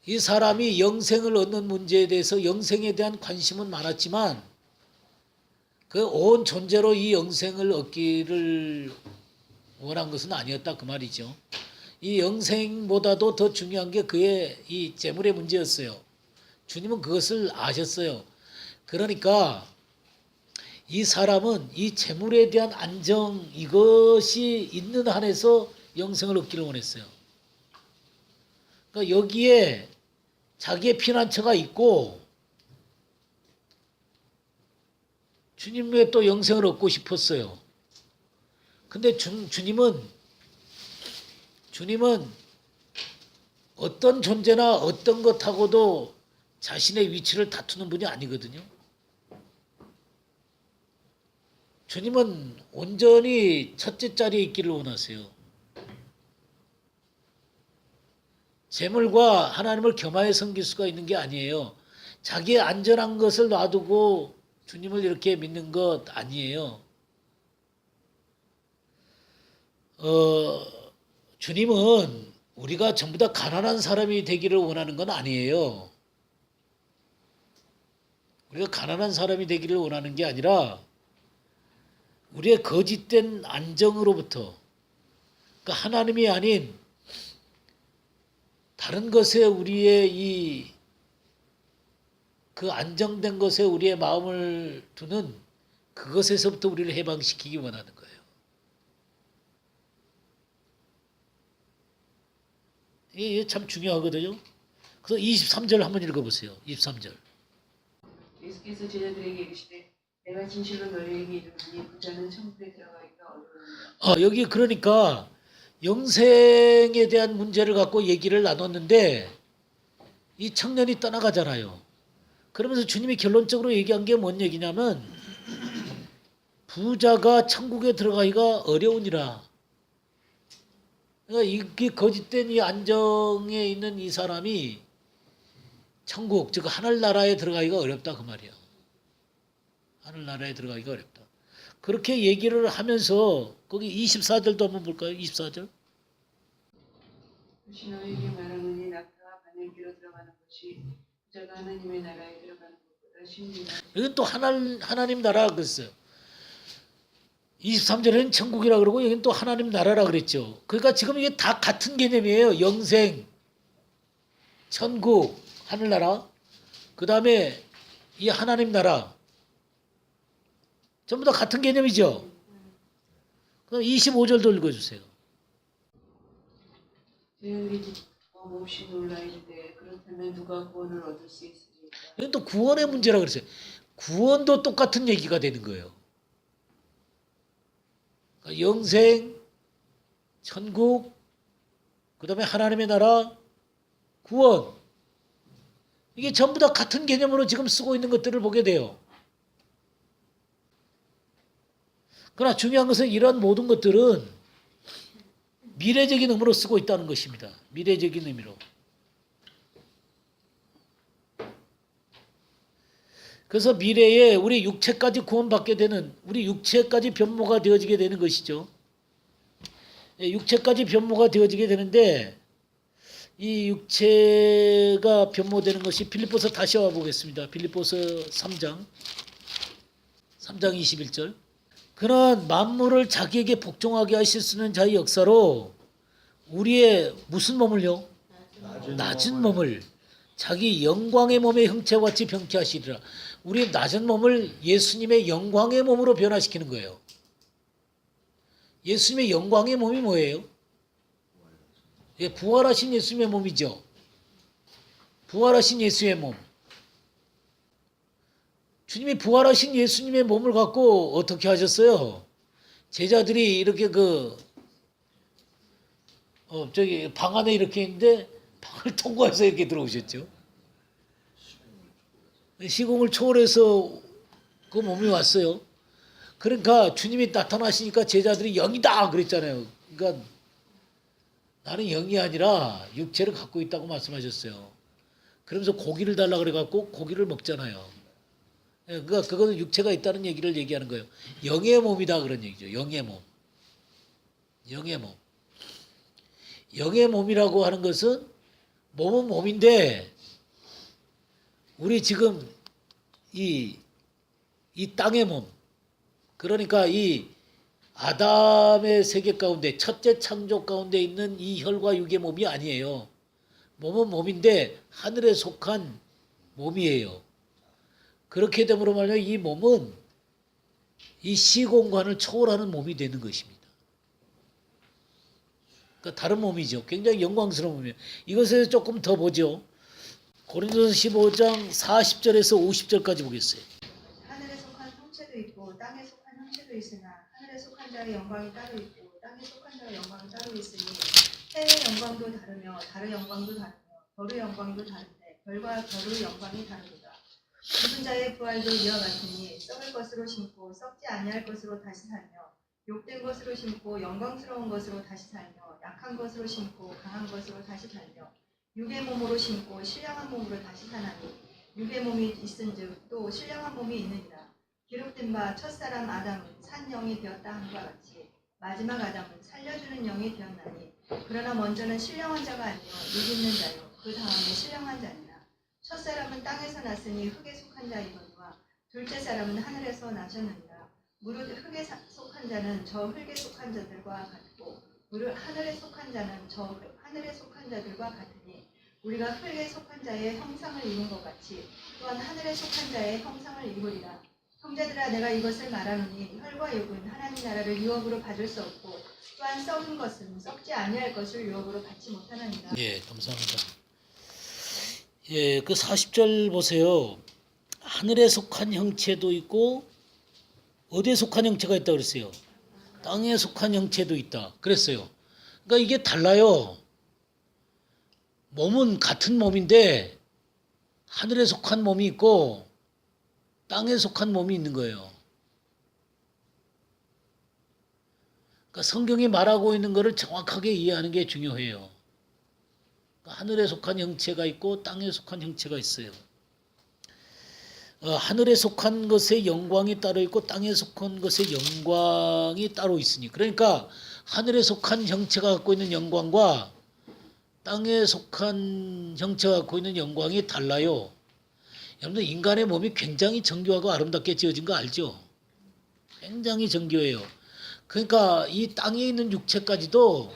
Speaker 1: 이 사람이 영생을 얻는 문제에 대해서 영생에 대한 관심은 많았지만 그 온 존재로 이 영생을 얻기를 원한 것은 아니었다 그 말이죠. 이 영생보다도 더 중요한 게 그의 이 재물의 문제였어요. 주님은 그것을 아셨어요. 그러니까 이 사람은 이 재물에 대한 안정 이것이 있는 한에서 영생을 얻기를 원했어요. 그러니까 여기에 자기의 피난처가 있고 주님의 또 영생을 얻고 싶었어요. 근데 주님은 어떤 존재나 어떤 것하고도 자신의 위치를 다투는 분이 아니거든요. 주님은 온전히 첫째 자리에 있기를 원하세요. 재물과 하나님을 겸하여 섬길 수가 있는 게 아니에요. 자기의 안전한 것을 놔두고 주님을 이렇게 믿는 것 아니에요. 주님은 우리가 전부 다 가난한 사람이 되기를 원하는 건 아니에요. 우리가 가난한 사람이 되기를 원하는 게 아니라 우리의 거짓된 안정으로부터 그러니까 하나님이 아닌 다른 것에 우리의 그 안정된 것에 우리의 마음을 두는 그것에서부터 우리를 해방시키기 원하는 거예요. 이게 참 중요하거든요. 그래서 23절 한번 읽어보세요. 23절.
Speaker 6: 예수께서 제자들에게 이르시되 내가 진실로 너희에게 이르노니 부자는 천국에 들어가기가 어려우니라.
Speaker 1: 여기 그러니까 영생에 대한 문제를 갖고 얘기를 나눴는데 이 청년이 떠나가잖아요. 그러면서 주님이 결론적으로 얘기한 게 뭔 얘기냐면 부자가 천국에 들어가기가 어려우니라. 그러니까 이 거짓된 이 안정에 있는 이 사람이 천국 즉 하늘나라에 들어가기가 어렵다 그 말이야. 하늘나라에 들어가기가 어렵다. 그렇게 얘기를 하면서 거기 24절도 한번 볼까요? 24절.
Speaker 6: 다시 너희에게 말하노니 낙타가 바늘기로 들어가는 것이 부자가 하나님의 나라에 들어가는 것보다 쉽니다.
Speaker 1: 여기 또 하나님 나라 그랬어요. 23절에는 천국이라 그러고 여기는 또 하나님 나라라 그랬죠. 그러니까 지금 이게 다 같은 개념이에요. 영생, 천국, 하늘나라, 그 다음에 이 하나님 나라 전부 다 같은 개념이죠. 그럼 25절도 읽어주세요.
Speaker 6: 제일이 듣고 몹시 놀라 이르되 그렇다면 누가 구원을 얻을 수 있으리까.
Speaker 1: 이건 또 구원의 문제라 그랬어요. 구원도 똑같은 얘기가 되는 거예요. 그러니까 영생, 천국, 그 다음에 하나님의 나라, 구원. 이게 전부 다 같은 개념으로 지금 쓰고 있는 것들을 보게 돼요. 그러나 중요한 것은 이러한 모든 것들은 미래적인 의미로 쓰고 있다는 것입니다. 미래적인 의미로. 그래서 미래에 우리 육체까지 구원받게 되는, 우리 육체까지 변모가 되어지게 되는 것이죠. 육체까지 변모가 되어지게 되는데 이 육체가 변모되는 것이 빌립보서 다시 와보겠습니다. 빌립보서 3장 21절. 그는 만물을 자기에게 복종하게 하실 수 있는 자의 역사로 우리의 무슨 몸을요? 낮은 몸을 자기 영광의 몸의 형체와 같이 병케 하시리라. 우리의 낮은 몸을 예수님의 영광의 몸으로 변화시키는 거예요. 예수님의 영광의 몸이 뭐예요? 예, 부활하신 예수님의 몸이죠. 부활하신 예수의 몸. 주님이 부활하신 예수님의 몸을 갖고 어떻게 하셨어요? 제자들이 이렇게 저기 방 안에 이렇게 있는데 방을 통과해서 이렇게 들어오셨죠. 시공을 초월해서 그 몸이 왔어요. 그러니까 주님이 나타나시니까 제자들이 영이다 그랬잖아요. 그러니까 나는 영이 아니라 육체를 갖고 있다고 말씀하셨어요. 그러면서 고기를 달라 그래갖고 고기를 먹잖아요. 그러니까 그거는 육체가 있다는 얘기를 얘기하는 거예요. 영의 몸이다 그런 얘기죠. 영의 몸. 영의 몸. 영의 몸이라고 하는 것은 몸은 몸인데 우리 지금 이 땅의 몸, 그러니까 이 아담의 세계 가운데 첫째 창조 가운데 있는 이 혈과 육의 몸이 아니에요. 몸은 몸인데 하늘에 속한 몸이에요. 그렇게 됨으로 말하면 이 몸은 이 시공간을 초월하는 몸이 되는 것입니다. 그러니까 다른 몸이죠. 굉장히 영광스러운 몸이에요. 이것을 조금 더 보죠. 고린도서 15장 40절에서 50절까지 보겠어요.
Speaker 5: 하늘에 속한 형체도 있고 땅에 속한 형체도 있으나 하늘에 속한 자의 영광이 따로 있고 땅에 속한 자의 영광이 따로 있으니 해의 영광도 다르며 달의 영광도 다르며 별의 영광도 다른데 별과 별의 영광이 다르도다. 죽은 자의 부활도 이와 같으니 썩을 것으로 심고 썩지 아니할 것으로 다시 살며 욕된 것으로 심고 영광스러운 것으로 다시 살며 약한 것으로 심고 강한 것으로 다시 살며 육의 몸으로 심고 신령한 몸으로 다시 사나니 육의 몸이 있은즉 또 신령한 몸이 있느니라. 기록된 바 첫사람 아담은 산 영이 되었다 함과 같이 마지막 아담은 살려주는 영이 되었나니 그러나 먼저는 신령한 자가 아니요 육 있는 자요 그 다음에 신령한 자니라. 첫사람은 땅에서 났으니 흙에 속한 자이거니와 둘째 사람은 하늘에서 나셨느니라. 무릇 흙에 속한 자는 저 흙에 속한 자들과 같고 무릇 하늘에 속한 자는 저 하늘에 속한 자들과 같으니 우리가 흙에 속한 자의 형상을 입은 것 같이 또한 하늘에 속한 자의 형상을 입으리라. 형제들아 내가 이것을 말하노니 혈과 육은 하나님 나라를 유업으로 받을 수 없고 또한 썩은 것은 썩지 아니할 것을 유업으로 받지 못하느니라.
Speaker 1: 예, 감사합니다. 예, 그 40절 보세요. 하늘에 속한 형체도 있고 어디에 속한 형체가 있다 그랬어요? 땅에 속한 형체도 있다 그랬어요. 그러니까 이게 달라요. 몸은 같은 몸인데 하늘에 속한 몸이 있고 땅에 속한 몸이 있는 거예요. 그러니까 성경이 말하고 있는 것을 정확하게 이해하는 게 중요해요. 그러니까 하늘에 속한 형체가 있고 땅에 속한 형체가 있어요. 하늘에 속한 것의 영광이 따로 있고 땅에 속한 것의 영광이 따로 있으니 그러니까 하늘에 속한 형체가 갖고 있는 영광과 땅에 속한 형체가 갖고 있는 영광이 달라요. 여러분들 인간의 몸이 굉장히 정교하고 아름답게 지어진 거 알죠? 굉장히 정교해요. 그러니까 이 땅에 있는 육체까지도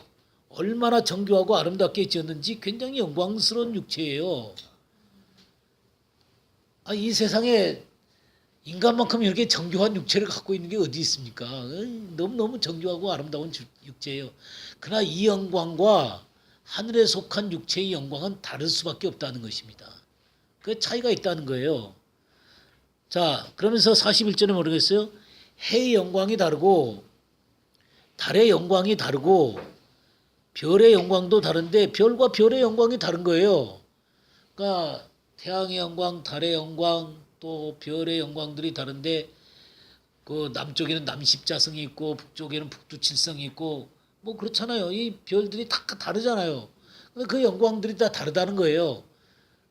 Speaker 1: 얼마나 정교하고 아름답게 지었는지 굉장히 영광스러운 육체예요. 이 세상에 인간만큼 이렇게 정교한 육체를 갖고 있는 게 어디 있습니까? 너무너무 정교하고 아름다운 육체예요. 그러나 이 영광과 하늘에 속한 육체의 영광은 다를 수밖에 없다는 것입니다. 그 차이가 있다는 거예요. 자, 그러면서 41절에 뭐라겠어요? 해의 영광이 다르고 달의 영광이 다르고 별의 영광도 다른데 별과 별의 영광이 다른 거예요. 그러니까 태양의 영광, 달의 영광, 또 별의 영광들이 다른데 그 남쪽에는 남십자성이 있고 북쪽에는 북두칠성이 있고 뭐 그렇잖아요. 이 별들이 다 다르잖아요. 그 영광들이 다 다르다는 거예요.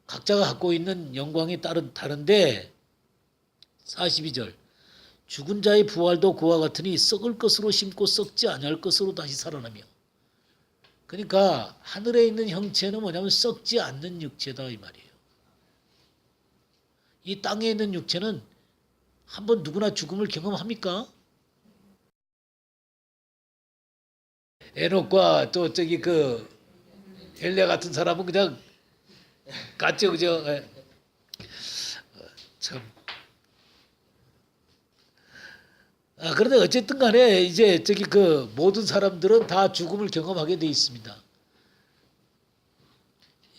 Speaker 1: 각자가 갖고 있는 영광이 다른데 42절 죽은 자의 부활도 그와 같으니 썩을 것으로 심고 썩지 아니할 것으로 다시 살아나며 그러니까 하늘에 있는 형체는 뭐냐면 썩지 않는 육체다 이 말이에요. 이 땅에 있는 육체는 한번 누구나 죽음을 경험합니까? 에녹과 또 저기 그 엘레 같은 사람은 그냥 갔죠, 그죠? 참. 그런데 어쨌든 간에 이제 저기 그 모든 사람들은 다 죽음을 경험하게 돼 있습니다.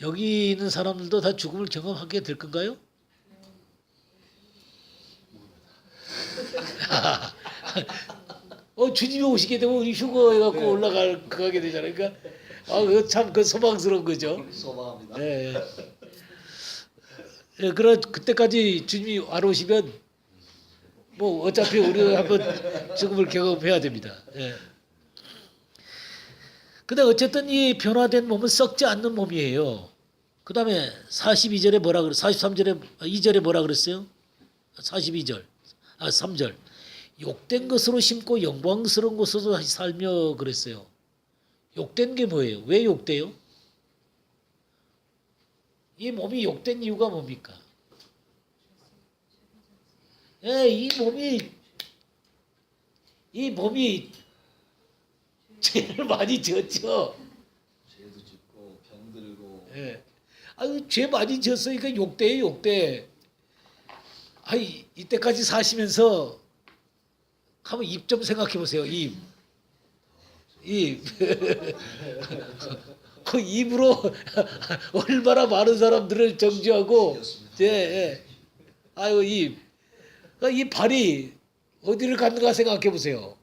Speaker 1: 여기 있는 사람들도 다 죽음을 경험하게 될 건가요? 주님이 오시게 되면 우리 휴거해갖고 올라가게 되잖아요. 그러니까 그거 참 그 소망스러운 거죠.
Speaker 2: 소망합니다.
Speaker 1: 네. 그런 그때까지 주님이 안 오시면 뭐 어차피 우리는 한번 죽음을 경험해야 됩니다. 예. 근데 어쨌든 이 변화된 몸은 썩지 않는 몸이에요. 그 다음에 42절에 뭐라 그래? 43절에 2절에 뭐라 그랬어요? 42절, 3절. 욕된 것으로 심고 영광스러운 것으로 다시 살며 그랬어요. 욕된 게 뭐예요? 왜 욕돼요? 이 몸이 욕된 이유가 뭡니까? 이 몸이 죄를 많이 지었죠.
Speaker 2: 죄도 짓고 병들고.
Speaker 1: 예. 죄 많이 지었으니까 욕돼요, 욕돼. 이때까지 사시면서 한번 입 좀 생각해 보세요. 입. 그 입으로 얼마나 많은 사람들을 정죄하고, 입. 이 발이 어디를 갔는가 생각해 보세요.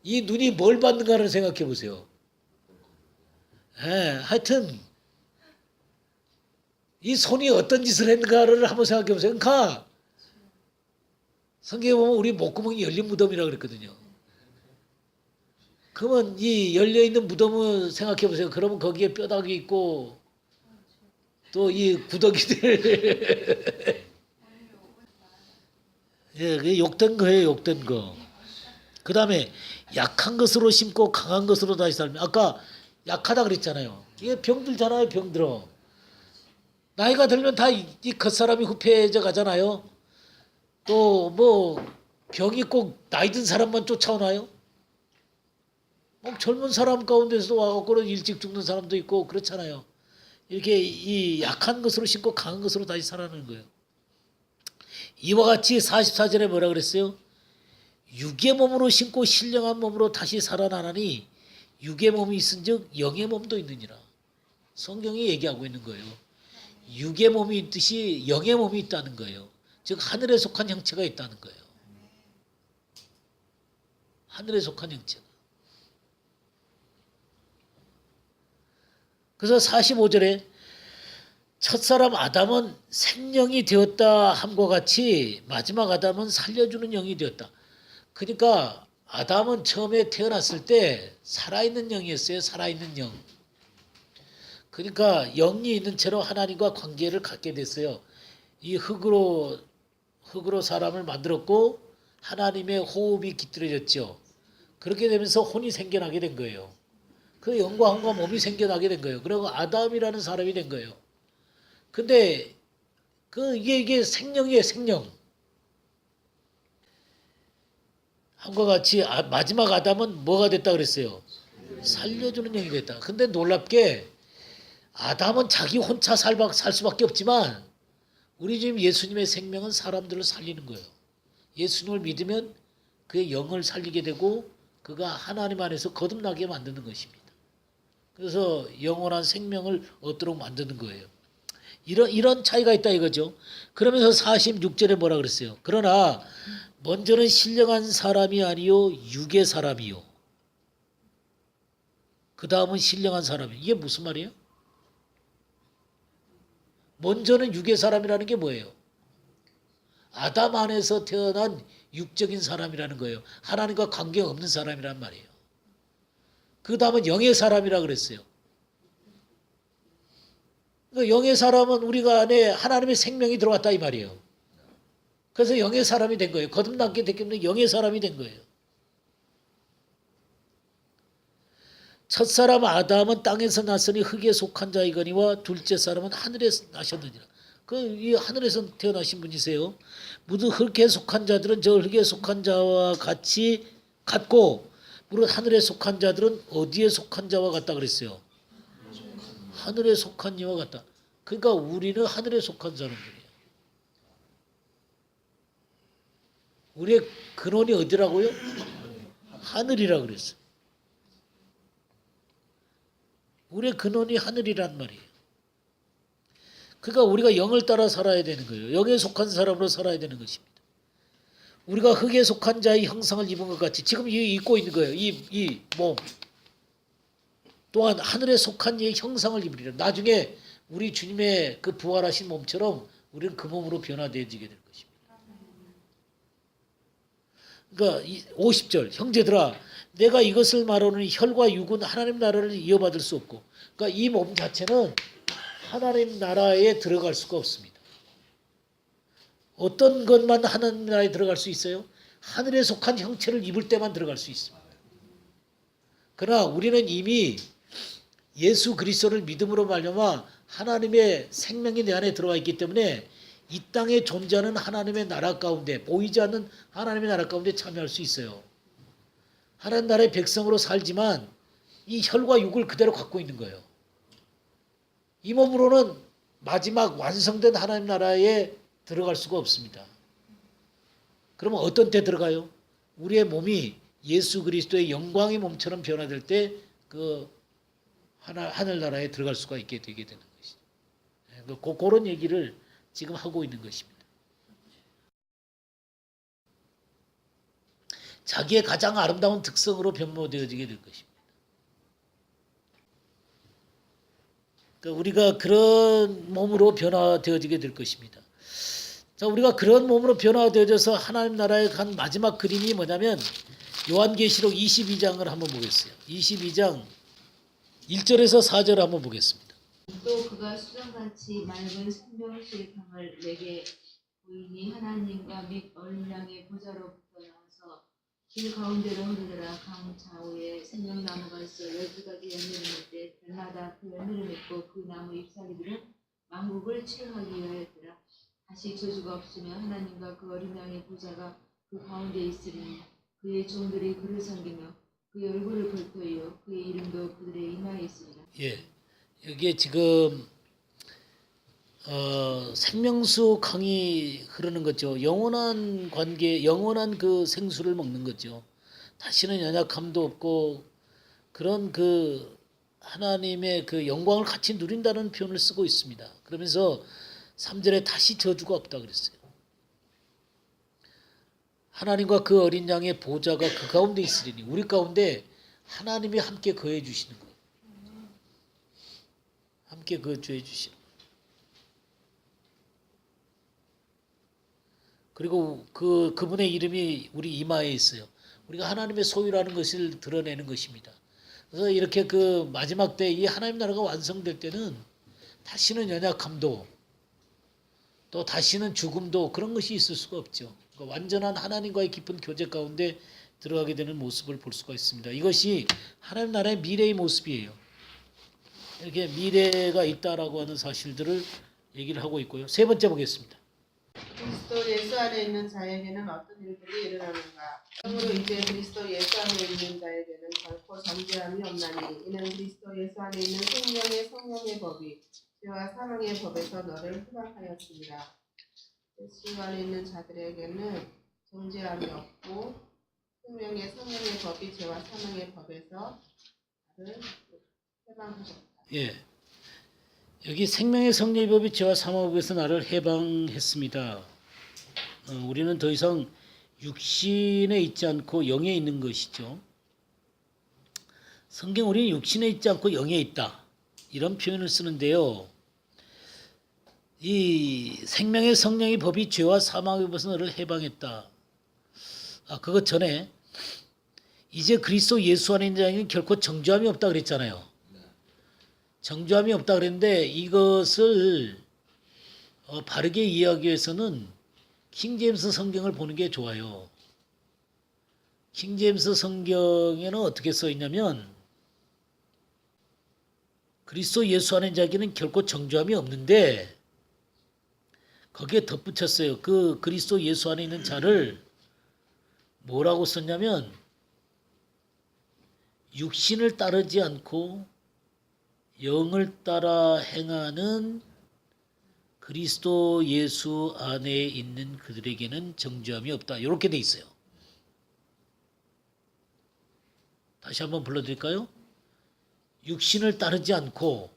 Speaker 1: 이 눈이 뭘 받는가를 생각해 보세요. 하여튼 이 손이 어떤 짓을 했는가를 한번 생각해 보세요. 그러니까 성경에 보면 우리 목구멍이 열린 무덤이라고 그랬거든요. 그러면 이 열려있는 무덤을 생각해 보세요. 그러면 거기에 뼈다귀 있고 또 이 구더기들 그게 욕된 거예요. 욕된 거. 그 다음에 약한 것으로 심고 강한 것으로 다시 살면 아까 약하다 그랬잖아요. 이게 병들잖아요. 병들어. 나이가 들면 다 이 겉사람이 후패해져 가잖아요. 또 뭐 병이 꼭 나이 든 사람만 쫓아오나요? 젊은 사람 가운데서도 와갖고 일찍 죽는 사람도 있고 그렇잖아요. 이렇게 이 약한 것으로 심고 강한 것으로 다시 살아나는 거예요. 이와 같이 44절에 뭐라 그랬어요? 육의 몸으로 심고 신령한 몸으로 다시 살아나나니 육의 몸이 있은즉 영의 몸도 있느니라. 성경이 얘기하고 있는 거예요. 육의 몸이 있듯이 영의 몸이 있다는 거예요. 즉 하늘에 속한 형체가 있다는 거예요. 하늘에 속한 형체가. 그래서 45절에 첫사람 아담은 생명이 되었다 함과 같이 마지막 아담은 살려주는 영이 되었다. 그러니까 아담은 처음에 태어났을 때 살아있는 영이었어요. 살아있는 영. 그러니까 영이 있는 채로 하나님과 관계를 갖게 됐어요. 이 흙으로 사람을 만들었고 하나님의 호흡이 깃들여졌죠. 그렇게 되면서 혼이 생겨나게 된 거예요. 그 영광과 몸이 생겨나게 된 거예요. 그리고 아담이라는 사람이 된 거예요. 근데 이게 생명이에요, 생명. 함과 같이 마지막 아담은 뭐가 됐다 그랬어요? 살려주는 영이 됐다. 근데 놀랍게 아담은 자기 혼자 살 수밖에 없지만 우리 주님 예수님의 생명은 사람들을 살리는 거예요. 예수님을 믿으면 그의 영을 살리게 되고 그가 하나님 안에서 거듭나게 만드는 것입니다. 그래서 영원한 생명을 얻도록 만드는 거예요. 이런 차이가 있다 이거죠. 그러면서 46절에 뭐라 그랬어요? 그러나 먼저는 신령한 사람이 아니요 육의 사람이요. 그 다음은 신령한 사람이. 이게 무슨 말이에요? 먼저는 육의 사람이라는 게 뭐예요? 아담 안에서 태어난 육적인 사람이라는 거예요. 하나님과 관계없는 사람이란 말이에요. 그 다음은 영의 사람이라 그랬어요. 그 영의 사람은 우리가 안에 하나님의 생명이 들어왔다 이 말이에요. 그래서 영의 사람이 된 거예요. 거듭나게 됐기 때문에 영의 사람이 된 거예요. 첫사람 아담은 땅에서 났으니 흙에 속한 자이거니와 둘째 사람은 하늘에서 나셨느니라. 이 하늘에서 태어나신 분이세요. 무릇 흙에 속한 자들은 저 흙에 속한 자와 같고 무릇 하늘에 속한 자들은 어디에 속한 자와 같다 그랬어요. 하늘에 속한 이와 같다. 그러니까 우리는 하늘에 속한 사람들이에요. 우리의 근원이 어디라고요? 하늘이라 그랬어요. 우리의 근원이 하늘이란 말이에요. 그러니까 우리가 영을 따라 살아야 되는 거예요. 영에 속한 사람으로 살아야 되는 것입니다. 우리가 흙에 속한 자의 형상을 입은 것 같이 지금 입고 있는 거예요. 이 몸. 또한 하늘에 속한 이의 형상을 입으리라. 나중에 우리 주님의 그 부활하신 몸처럼 우리는 그 몸으로 변화되어지게 될 것입니다. 그러니까 50절 형제들아 내가 이것을 말하노니 혈과 육은 하나님 나라를 이어받을 수 없고 그러니까 이 몸 자체는 하나님 나라에 들어갈 수가 없습니다. 어떤 것만 하나님 나라에 들어갈 수 있어요? 하늘에 속한 형체를 입을 때만 들어갈 수 있습니다. 그러나 우리는 이미 예수 그리스도를 믿음으로 말미암아 하나님의 생명이 내 안에 들어와 있기 때문에 이 땅에 존재하는 하나님의 나라 가운데 보이지 않는 하나님의 나라 가운데 참여할 수 있어요. 하나님 나라의 백성으로 살지만 이 혈과 육을 그대로 갖고 있는 거예요. 이 몸으로는 마지막 완성된 하나님 나라에 들어갈 수가 없습니다. 그러면 어떤 때 들어가요? 우리의 몸이 예수 그리스도의 영광의 몸처럼 변화될 때 그 하늘나라에 들어갈 수가 있게 되게 되는 것이죠. 그런 얘기를 지금 하고 있는 것입니다. 자기의 가장 아름다운 특성으로 변모되어지게 될 것입니다. 그러니까 우리가 그런 몸으로 변화되어지게 될 것입니다. 자, 우리가 그런 몸으로 변화되어져서 하나님 나라에 간 마지막 그림이 뭐냐면 요한계시록 22장을 한번 보겠어요. 22장 1절에서 4절 한번 보겠습니다.
Speaker 3: 또 그가 수정같이 맑은 생명수의 강을 내게 보이니 하나님과 및 어린 양의 보좌로부터 나와서 길 가운데로 흐르더라. 강 좌우에 생명나무가 있어 12가지 열매를 맺되 별마다 그 열매를 맺고 그 나무 잎사귀들은 만국을 치유하기 위하였더라. 다시 저주가 없으며 하나님과 그 어린 양의 보좌가 그 가운데 있으리니 그의 종들이 그를 섬기며 그의 얼굴을 볼터이요 그의 이름도 그들의 이마에 있으리라.
Speaker 1: 예, 여기에 지금 생명수 강이 흐르는 거죠. 영원한 관계, 영원한 그 생수를 먹는 거죠. 다시는 연약함도 없고 그런 그 하나님의 그 영광을 같이 누린다는 표현을 쓰고 있습니다. 그러면서 3절에 다시 저주가 없다 그랬어요. 하나님과 그 어린 양의 보좌가 그 가운데 있으리니 우리 가운데 하나님이 함께 거해 주시는 거예요. 함께 거주해 주시는 거예요. 그리고 그분의 이름이 우리 이마에 있어요. 우리가 하나님의 소유라는 것을 드러내는 것입니다. 그래서 이렇게 그 마지막 때 이 하나님 나라가 완성될 때는 다시는 연약함도 또 다시는 죽음도 그런 것이 있을 수가 없죠. 그러니까 완전한 하나님과의 깊은 교제 가운데 들어가게 되는 모습을 볼 수가 있습니다. 이것이 하나님 나라의 미래의 모습이에요. 이렇게 미래가 있다라고 하는 사실들을 얘기를 하고 있고요. 세 번째 보겠습니다.
Speaker 6: 그리스도 예수 안에 있는 자에게는 어떤 일들이 일어나는가? 그러므로 이제 그리스도 예수 안에 있는 자에게는 결코 정죄함이 없나니 이는 그리스도 예수 안에 있는 생명의 성령의 법이 죄와 사망의 법에서 너를 해방하였습니다. 예수 안에 있는 자들에게는 정죄함이 없고 생명의 성령의 법이 죄와 사망의 법에서 나를 해방하셨다.
Speaker 1: 예. 여기 생명의 성령의 법이 죄와 사망의 법에서 나를 해방했습니다. 우리는 더 이상 육신에 있지 않고 영에 있는 것이죠. 성경 우리는 육신에 있지 않고 영에 있다. 이런 표현을 쓰는데요. 이 생명의 성령의 법이 죄와 사망의 법에서 너를 해방했다. 그것 전에 이제 그리스도 예수 안에 있는 자에게는 결코 정죄함이 없다 그랬잖아요. 정죄함이 없다 그랬는데 이것을 바르게 이해하기 위해서는 킹제임스 성경을 보는 게 좋아요. 킹제임스 성경에는 어떻게 써 있냐면 그리스도 예수 안에 있는 자에게는 결코 정죄함이 없는데 거기에 덧붙였어요. 그 그리스도 예수 안에 있는 자를 뭐라고 썼냐면 육신을 따르지 않고 영을 따라 행하는 그리스도 예수 안에 있는 그들에게는 정죄함이 없다. 이렇게 돼 있어요. 다시 한번 불러드릴까요? 육신을 따르지 않고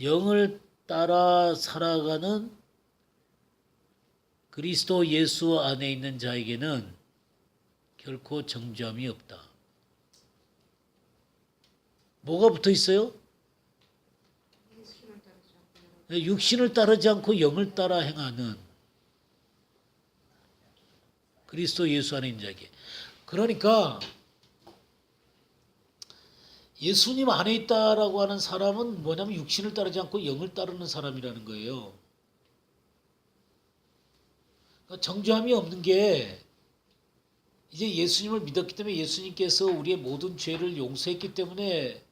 Speaker 1: 영을 따라 살아가는 그리스도 예수 안에 있는 자에게는 결코 정죄함이 없다. 뭐가 붙어 있어요? 육신을 따르지 않고 영을 따라 행하는 그리스도 예수 안에 있는 자에게. 그러니까 예수님 안에 있다라고 하는 사람은 뭐냐면 육신을 따르지 않고 영을 따르는 사람이라는 거예요. 그러니까 정죄함이 없는 게 이제 예수님을 믿었기 때문에 예수님께서 우리의 모든 죄를 용서했기 때문에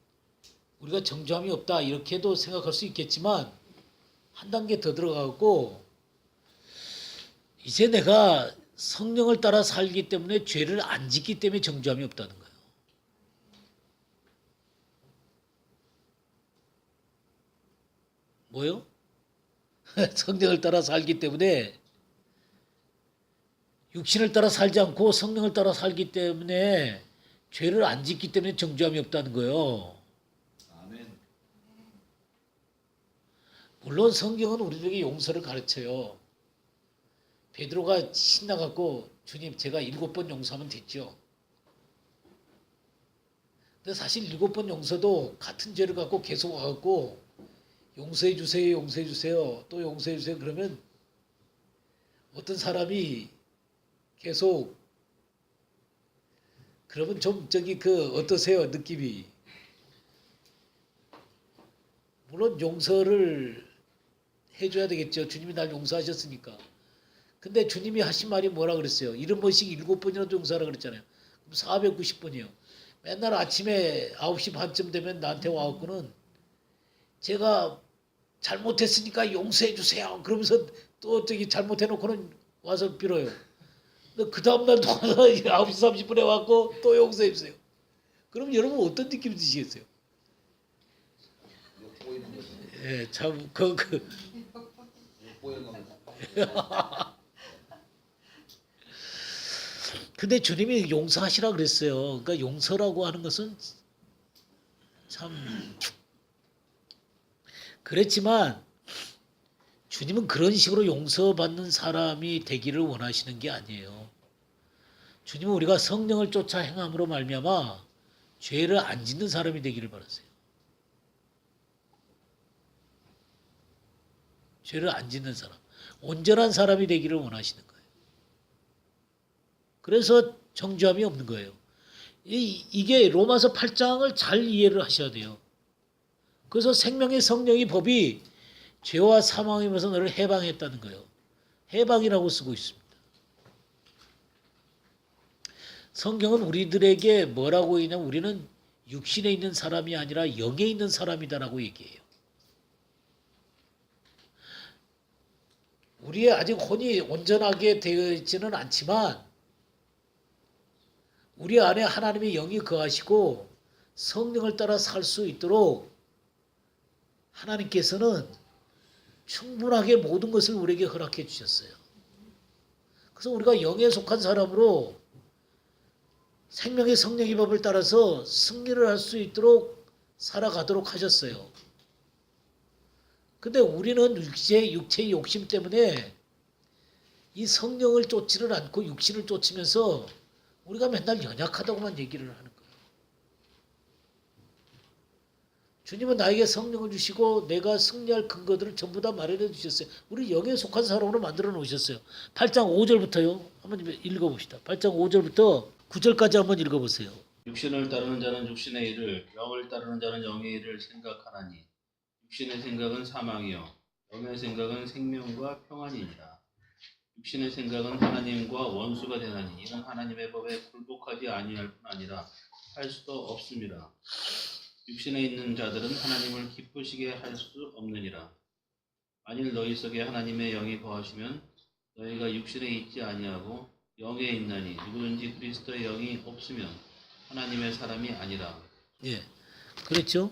Speaker 1: 우리가 정죄함이 없다 이렇게도 생각할 수 있겠지만 한 단계 더 들어가고 이제 내가 성령을 따라 살기 때문에 죄를 안 짓기 때문에 정죄함이 없다는 거예요. 뭐요? 성령을 따라 살기 때문에 육신을 따라 살지 않고 성령을 따라 살기 때문에 죄를 안 짓기 때문에 정죄함이 없다는 거예요.
Speaker 2: 아멘.
Speaker 1: 물론 성경은 우리들에게 용서를 가르쳐요. 베드로가 신나갖고 주님 제가 7번 용서하면 됐죠. 근데 사실 7번 용서도 같은 죄를 갖고 계속 와갖고 용서해 주세요, 용서해 주세요, 또 용서해 주세요 그러면 어떤 사람이 계속 그러면 좀 어떠세요 느낌이? 물론 용서를 해줘야 되겠죠. 주님이 날 용서하셨으니까. 근데 주님이 하신 말이 뭐라 그랬어요? 70번씩 7번이라도 용서하라 그랬잖아요. 그럼 490번이요. 맨날 아침에 9시 반쯤 되면 나한테 와갖고는 제가 잘못했으니까 용서해 주세요. 그러면서 또 잘못해놓고는 와서 빌어요. 근데 그 다음날 또 와서 9시 30분에 왔고 또 용서해 주세요. 그럼 여러분 어떤 느낌이 드시겠어요?
Speaker 2: 꼬이는 거죠.
Speaker 1: 예, 참
Speaker 2: 꼬이는 겁니다.
Speaker 1: 근데 주님이 용서하시라 그랬어요. 그러니까 용서라고 하는 것은 참 그랬지만 주님은 그런 식으로 용서받는 사람이 되기를 원하시는 게 아니에요. 주님은 우리가 성령을 쫓아 행함으로 말미암아 죄를 안 짓는 사람이 되기를 바라세요. 죄를 안 짓는 사람, 온전한 사람이 되기를 원하시는 거예요. 그래서 정죄함이 없는 거예요. 이게 로마서 8장을 잘 이해를 하셔야 돼요. 그래서 생명의 성령의 법이 죄와 사망에서 너를 해방했다는 거예요. 해방이라고 쓰고 있습니다. 성경은 우리들에게 뭐라고 했냐면 우리는 육신에 있는 사람이 아니라 영에 있는 사람이다라고 얘기해요. 우리의 아직 혼이 온전하게 되어 있지는 않지만 우리 안에 하나님의 영이 거하시고 성령을 따라 살 수 있도록 하나님께서는 충분하게 모든 것을 우리에게 허락해 주셨어요. 그래서 우리가 영에 속한 사람으로 생명의 성령의 법을 따라서 승리를 할 수 있도록 살아가도록 하셨어요. 근데 우리는 육체의 욕심 때문에 이 성령을 쫓지를 않고 육신을 쫓으면서 우리가 맨날 연약하다고만 얘기를 하는 거예요. 주님은 나에게 성령을 주시고 내가 승리할 근거들을 전부 다 마련해 주셨어요. 우리 영에 속한 사람으로 만들어 놓으셨어요. 8장 5절부터요. 한번 읽어봅시다. 8장 5절부터 9절까지 한번 읽어보세요.
Speaker 7: 육신을 따르는 자는 육신의 일을, 영을 따르는 자는 영의 일을 생각하나니 육신의 생각은 사망이요 영의 생각은 생명과 평안이니라. 육신의 생각은 하나님과 원수가 되나니 이는 하나님의 법에 굴복하지 아니할 뿐 아니라 할 수도 없습니다. 육신에 있는 자들은 하나님을 기쁘시게 할 수 없느니라. 만일 너희 속에 하나님의 영이 거하시면 너희가 육신에 있지 아니하고 영에 있나니 누구든지 그리스도의 영이 없으면 하나님의 사람이 아니라.
Speaker 1: 예, 그렇죠.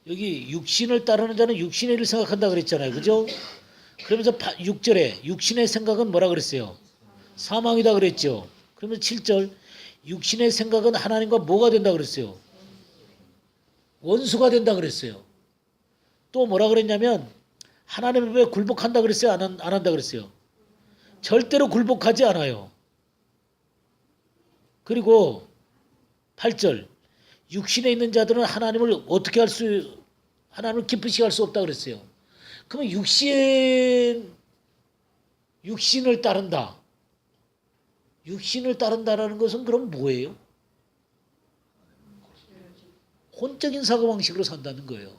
Speaker 1: 여기 육신을 따르는 자는 육신의 일을 생각한다 그랬잖아요. 그죠? 그러면서 6절에 육신의 생각은 뭐라 그랬어요? 사망이다 그랬죠. 그러면 7절 육신의 생각은 하나님과 뭐가 된다 그랬어요? 원수가 된다 그랬어요. 또 뭐라 그랬냐면 하나님의 법에 굴복한다 그랬어요? 안 한다 그랬어요? 절대로 굴복하지 않아요. 그리고 8절 육신에 있는 자들은 하나님을 어떻게 하나님을 기쁘시게 할 수 없다 그랬어요. 그러면 육신을 따른다. 육신을 따른다라는 것은 그럼 뭐예요? 혼적인 사고방식으로 산다는 거예요.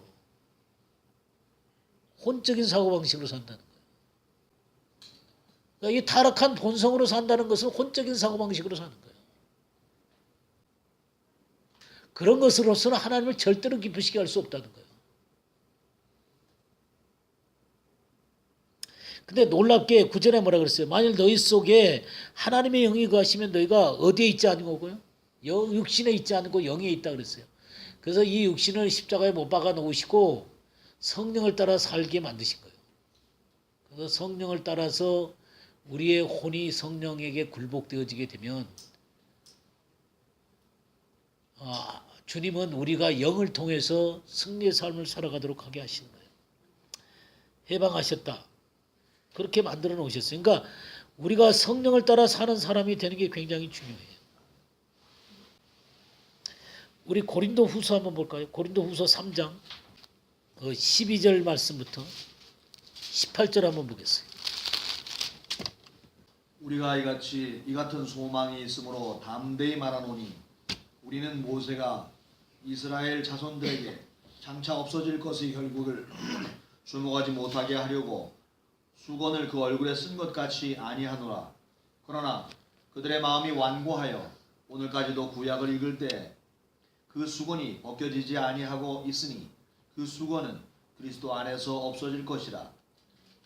Speaker 1: 혼적인 사고방식으로 산다는 거예요. 그러니까 이 타락한 본성으로 산다는 것은 혼적인 사고방식으로 사는 거예요. 그런 것으로서는 하나님을 절대로 기쁘시게 할 수 없다는 거예요. 근데 놀랍게 구절에 뭐라 그랬어요? 만일 너희 속에 하나님의 영이 거하시면 너희가 어디에 있지 않고요? 육신에 있지 않고 영에 있다 그랬어요. 그래서 이 육신을 십자가에 못 박아 놓으시고 성령을 따라 살게 만드신 거예요. 그래서 성령을 따라서 우리의 혼이 성령에게 굴복되어지게 되면 주님은 우리가 영을 통해서 승리의 삶을 살아가도록 하게 하시는 거예요. 해방하셨다. 그렇게 만들어 놓으셨어요. 그러니까 우리가 성령을 따라 사는 사람이 되는 게 굉장히 중요해요. 우리 고린도 후서 한번 볼까요? 고린도 후서 3장 12절 말씀부터 18절 한번 보겠어요.
Speaker 2: 우리가 이 같은 소망이 있으므로 담대히 말하노니 우리는 모세가 이스라엘 자손들에게 장차 없어질 것의 결국을 주목하지 못하게 하려고 수건을 그 얼굴에 쓴 것 같이 아니하노라. 그러나 그들의 마음이 완고하여 오늘까지도 구약을 읽을 때 그 수건이 벗겨지지 아니하고 있으니 그 수건은 그리스도 안에서 없어질 것이라.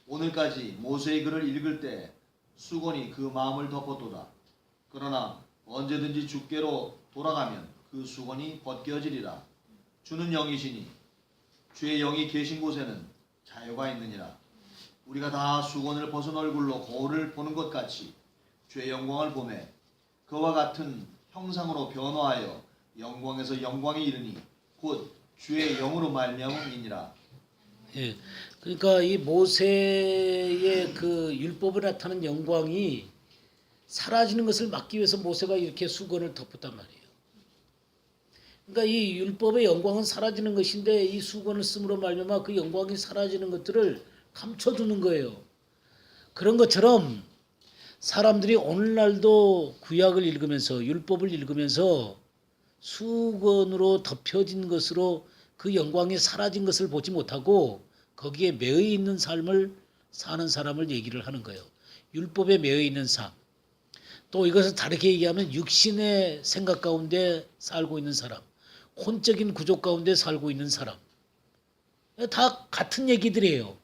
Speaker 2: 오늘까지 모세의 글을 읽을 때 수건이 그 마음을 덮었도다. 그러나 언제든지 주께로 돌아가면 그 수건이 벗겨지리라. 주는 영이시니 주의 영이 계신 곳에는 자유가 있느니라. 우리가 다 수건을 벗은 얼굴로 거울을 보는 것 같이 주의 영광을 보매 그와 같은 형상으로 변화하여 영광에서 영광에 이르니 곧 주의 영으로 말미암음이니라.
Speaker 1: 예, 그러니까 이 모세의 그 율법에 나타나는 영광이 사라지는 것을 막기 위해서 모세가 이렇게 수건을 덮었단 말이에요. 그러니까 이 율법의 영광은 사라지는 것인데 이 수건을 쓰므로 말미암아 그 영광이 사라지는 것들을 감춰두는 거예요. 그런 것처럼 사람들이 오늘날도 구약을 읽으면서 율법을 읽으면서 수건으로 덮여진 것으로 그 영광이 사라진 것을 보지 못하고 거기에 매여 있는 삶을 사는 사람을 얘기를 하는 거예요. 율법에 매여 있는 삶. 또 이것을 다르게 얘기하면 육신의 생각 가운데 살고 있는 사람, 혼적인 구조 가운데 살고 있는 사람, 다 같은 얘기들이에요.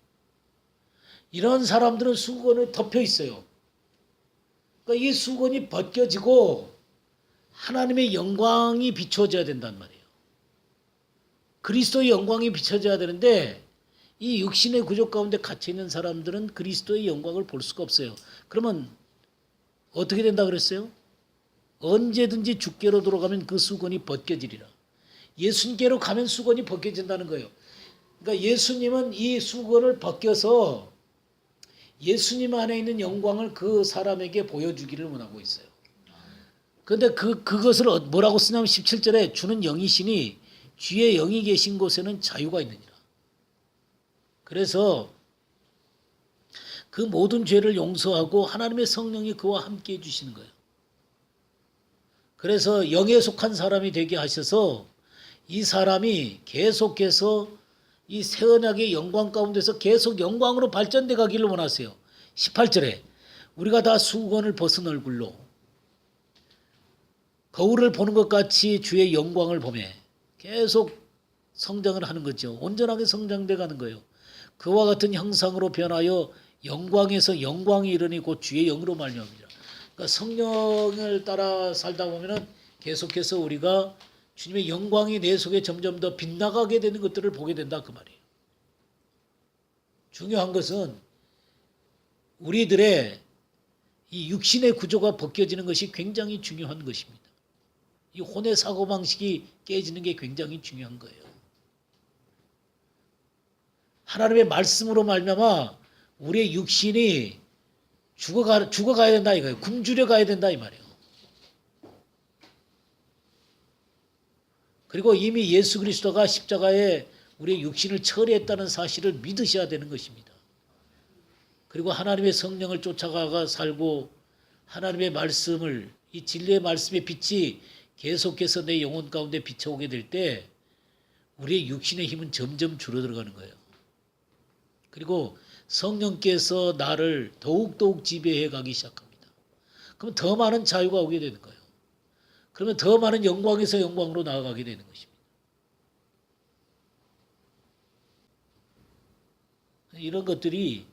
Speaker 1: 이런 사람들은 수건에 덮여 있어요. 그러니까 이 수건이 벗겨지고 하나님의 영광이 비춰져야 된단 말이에요. 그리스도의 영광이 비춰져야 되는데 이 육신의 구조 가운데 갇혀 있는 사람들은 그리스도의 영광을 볼 수가 없어요. 그러면 어떻게 된다 그랬어요? 언제든지 주께로 돌아가면 그 수건이 벗겨지리라. 예수님께로 가면 수건이 벗겨진다는 거예요. 그러니까 예수님은 이 수건을 벗겨서 예수님 안에 있는 영광을 그 사람에게 보여주기를 원하고 있어요. 그런데 그것을 뭐라고 쓰냐면 17절에 주는 영이시니 주의 영이 계신 곳에는 자유가 있느니라. 그래서 그 모든 죄를 용서하고 하나님의 성령이 그와 함께 해주시는 거예요. 그래서 영에 속한 사람이 되게 하셔서 이 사람이 계속해서 이 새 언약의 영광 가운데서 계속 영광으로 발전돼 가기를 원하세요. 18절에 우리가 다 수건을 벗은 얼굴로 거울을 보는 것 같이 주의 영광을 보매 계속 성장을 하는 거죠. 온전하게 성장돼 가는 거예요. 그와 같은 형상으로 변하여 영광에서 영광이 이르니 곧 주의 영으로 말미암으리라. 그러니까 성령을 따라 살다 보면은 계속해서 우리가 주님의 영광이 내 속에 점점 더 빗나가게 되는 것들을 보게 된다 그 말이에요. 중요한 것은 우리들의 이 육신의 구조가 벗겨지는 것이 굉장히 중요한 것입니다. 이 혼의 사고방식이 깨지는 게 굉장히 중요한 거예요. 하나님의 말씀으로 말미암아 우리의 육신이 죽어가야 된다 이거예요. 굶주려 가야 된다 이 말이에요. 그리고 이미 예수 그리스도가 십자가에 우리의 육신을 처리했다는 사실을 믿으셔야 되는 것입니다. 그리고 하나님의 성령을 쫓아가 살고 하나님의 말씀을 이 진리의 말씀의 빛이 계속해서 내 영혼 가운데 비춰오게 될 때 우리의 육신의 힘은 점점 줄어들어가는 거예요. 그리고 성령께서 나를 더욱더욱 지배해 가기 시작합니다. 그럼 더 많은 자유가 오게 되는 거예요. 그러면 더 많은 영광에서 영광으로 나아가게 되는 것입니다. 이런 것들이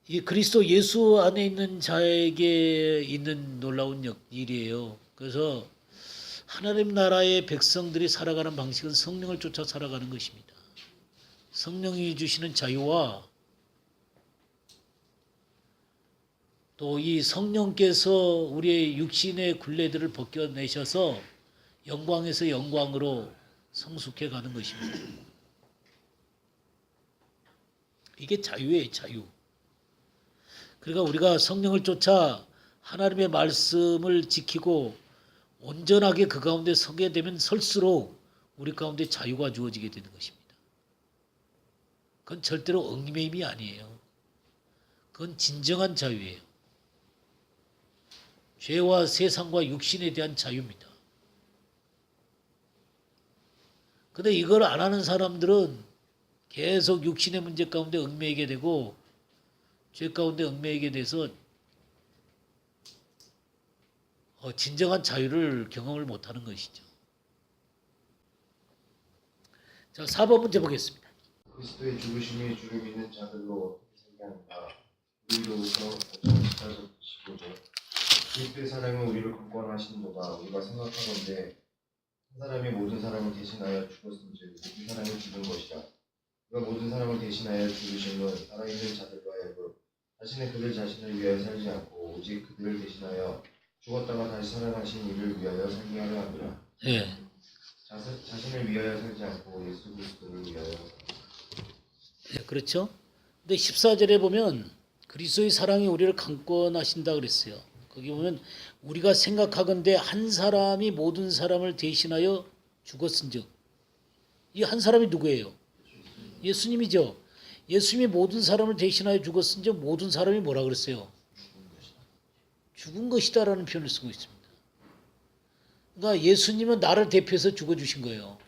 Speaker 1: 이 그리스도 예수 안에 있는 자에게 있는 놀라운 일이에요. 그래서 하나님 나라의 백성들이 살아가는 방식은 성령을 쫓아 살아가는 것입니다. 성령이 주시는 자유와 또 이 성령께서 우리의 육신의 굴레들을 벗겨내셔서 영광에서 영광으로 성숙해 가는 것입니다. 이게 자유예요, 자유. 그러니까 우리가 성령을 쫓아 하나님의 말씀을 지키고 온전하게 그 가운데 서게 되면 설수록 우리 가운데 자유가 주어지게 되는 것입니다. 그건 절대로 얽매임이 아니에요. 그건 진정한 자유예요. 죄와 세상과 육신에 대한 자유입니다. 근데 이걸 안 하는 사람들은 계속 육신의 문제 가운데 얽매이게 되고 죄 가운데 얽매이게 돼서 진정한 자유를 경험을 못하는 것이죠. 자, 4번 문제 보겠습니다.
Speaker 4: 그리스도의 죽으심이 주를 믿는 자들로 어떻게 생각하는가? 우리로부터 15절 그리스도의 사랑은 우리를 굳건하시는도다. 우리가 생각하건대 한 사람이 모든 사람을 대신하여 죽었은즉 모든 사람이 죽은 것이라. 그가 모든 사람을 대신하여 죽으심은 살아있는 자들과 하여금 자신의 그들 자신을 위하여 살지 않고 오직 그들을 대신하여 죽었다가 다시 살아나신 이를 위하여 살게 하려 함이라.
Speaker 1: 예.
Speaker 4: 자신을 위하여 살지 않고 예수 그리스도를 위하여
Speaker 1: 네, 그렇죠. 근데 14절에 보면 그리스도의 사랑이 우리를 강권하신다 그랬어요. 거기 보면 우리가 생각하건대 한 사람이 모든 사람을 대신하여 죽었은즉 이 한 사람이 누구예요? 예수님이죠. 예수님이 모든 사람을 대신하여 죽었은즉 모든 사람이 뭐라 그랬어요? 죽은 것이다라는 표현을 쓰고 있습니다. 그러니까 예수님은 나를 대표해서 죽어주신 거예요.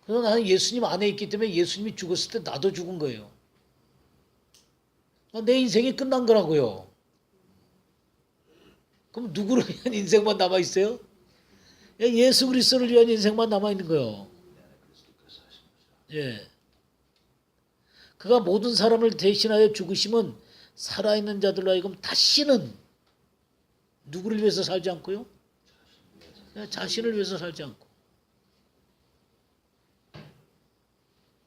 Speaker 1: 그래서 나는 예수님 안에 있기 때문에 예수님이 죽었을 때 나도 죽은 거예요. 내 인생이 끝난 거라고요. 그럼 누구를 위한 인생만 남아 있어요? 예수 그리스도를 위한 인생만 남아 있는 거예요. 예. 그가 모든 사람을 대신하여 죽으심은 살아있는 자들로 하여금 다시는 누구를 위해서 살지 않고요? 자신을 위해서 살지 않고.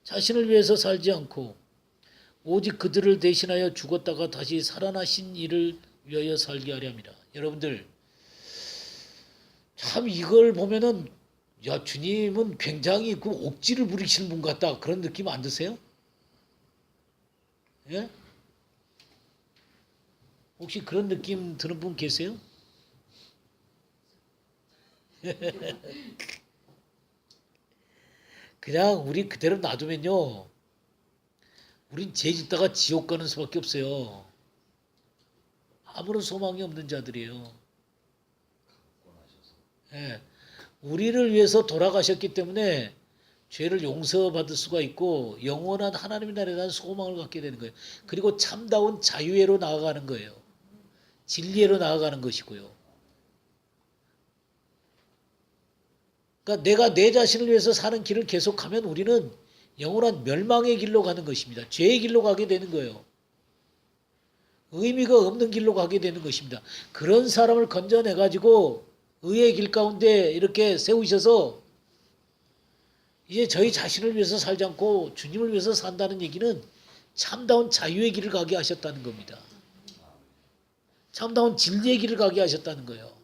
Speaker 1: 자신을 위해서 살지 않고 오직 그들을 대신하여 죽었다가 다시 살아나신 이를 위하여 살게 하려 함이라. 여러분들 참 이걸 보면은 야 주님은 굉장히 그 옥지를 부리시는 분 같다 그런 느낌 안 드세요? 예? 혹시 그런 느낌 드는 분 계세요? 그냥 우리 그대로 놔두면요 우린 죄 짓다가 지옥 가는 수밖에 없어요. 아무런 소망이 없는 자들이에요. 예. 우리를 위해서 돌아가셨기 때문에 죄를 용서받을 수가 있고 영원한 하나님의 나라에 대한 소망을 갖게 되는 거예요. 그리고 참다운 자유회로 나아가는 거예요. 진리회로 나아가는 것이고요. 그러니까 내가 내 자신을 위해서 사는 길을 계속하면 우리는 영원한 멸망의 길로 가는 것입니다. 죄의 길로 가게 되는 거예요. 의미가 없는 길로 가게 되는 것입니다. 그런 사람을 건져내가지고 의의 길 가운데 이렇게 세우셔서 이제 저희 자신을 위해서 살지 않고 주님을 위해서 산다는 얘기는 참다운 자유의 길을 가게 하셨다는 겁니다. 참다운 진리의 길을 가게 하셨다는 거예요.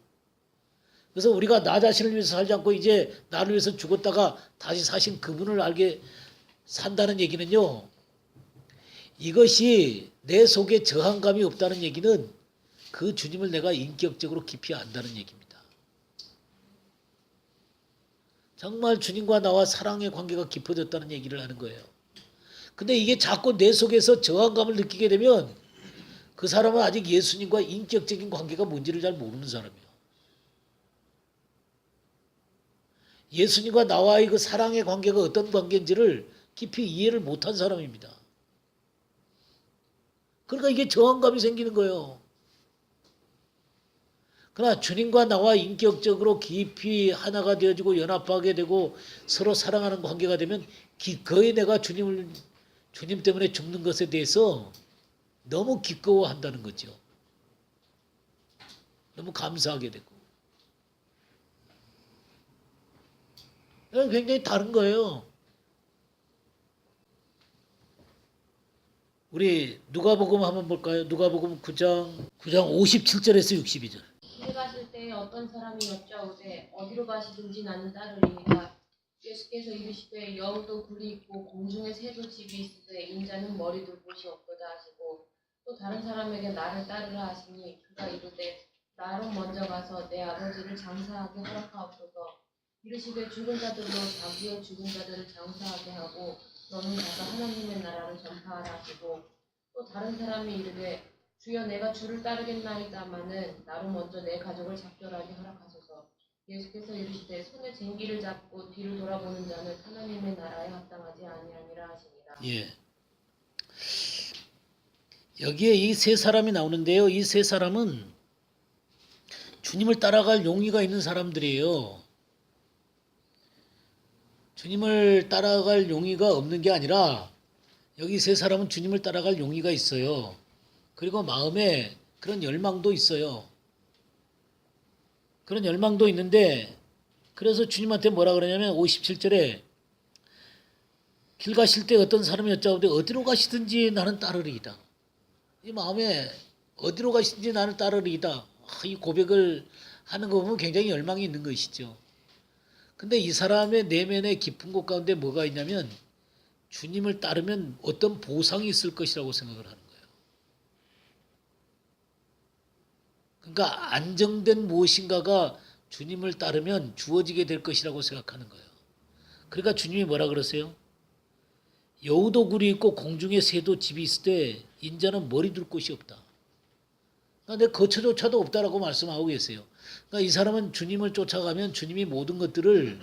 Speaker 1: 그래서 우리가 나 자신을 위해서 살지 않고 이제 나를 위해서 죽었다가 다시 사신 그분을 알게 산다는 얘기는요. 이것이 내 속에 저항감이 없다는 얘기는 그 주님을 내가 인격적으로 깊이 안다는 얘기입니다. 정말 주님과 나와 사랑의 관계가 깊어졌다는 얘기를 하는 거예요. 근데 이게 자꾸 내 속에서 저항감을 느끼게 되면 그 사람은 아직 예수님과 인격적인 관계가 뭔지를 잘 모르는 사람이에요. 예수님과 나와의 그 사랑의 관계가 어떤 관계인지를 깊이 이해를 못한 사람입니다. 그러니까 이게 저항감이 생기는 거예요. 그러나 주님과 나와 인격적으로 깊이 하나가 되어지고 연합하게 되고 서로 사랑하는 관계가 되면 기꺼이 내가 주님 때문에 죽는 것에 대해서 너무 기꺼워한다는 거죠. 너무 감사하게 되고. 굉장히 다른 거예요. 우리 누가복음 한번 볼까요? 누가복음 9장 57절에서 62절.
Speaker 8: 길에 가실 때 어떤 사람이 여짜오되 어디로 가시든지 나는 따르리이다. 예수께서 이르시되 여우도 굴이 있고 공중에 새도 집이 있으되 인자는 머리 둘 곳이 없도다 하시고 또 다른 사람에게 나를 따르라 하시니 그가 이르되 나로 먼저 가서 내 아버지를 장사하게 허락하옵소서. 이르시되 죽은 자들로 자기의 죽은 자들을 장사하게 하고 너는 가서 하나님의 나라를 전파하라 하시고 또 다른 사람이 이르되 주여 내가 주를 따르겠나이다마는 나로 먼저 내 가족을 작별하게 허락하소서. 예수께서 이르시되 손에 쟁기를 잡고 뒤를 돌아보는 자는 하나님의 나라에 합당하지 아니하니라 하시니라.
Speaker 1: 예. 여기에 이 세 사람이 나오는데요. 이 세 사람은 주님을 따라갈 용의가 있는 사람들이에요. 주님을 따라갈 용의가 없는 게 아니라 여기 세 사람은 주님을 따라갈 용의가 있어요. 그리고 마음에 그런 열망도 있어요. 그런 열망도 있는데 그래서 주님한테 뭐라 그러냐면 57절에 길 가실 때 어떤 사람이 여짜오되 어디로 가시든지 나는 따르리이다. 이 마음에 어디로 가시든지 나는 따르리이다. 이 고백을 하는 거 보면 굉장히 열망이 있는 것이죠. 근데 이 사람의 내면의 깊은 곳 가운데 뭐가 있냐면 주님을 따르면 어떤 보상이 있을 것이라고 생각을 하는 거예요. 그러니까 안정된 무엇인가가 주님을 따르면 주어지게 될 것이라고 생각하는 거예요. 그러니까 주님이 뭐라 그러세요? 여우도 굴이 있고 공중에 새도 집이 있을 때 인자는 머리 둘 곳이 없다. 그러니까 내 거처조차도 없다라고 말씀하고 계세요. 그러니까 이 사람은 주님을 쫓아가면 주님이 모든 것들을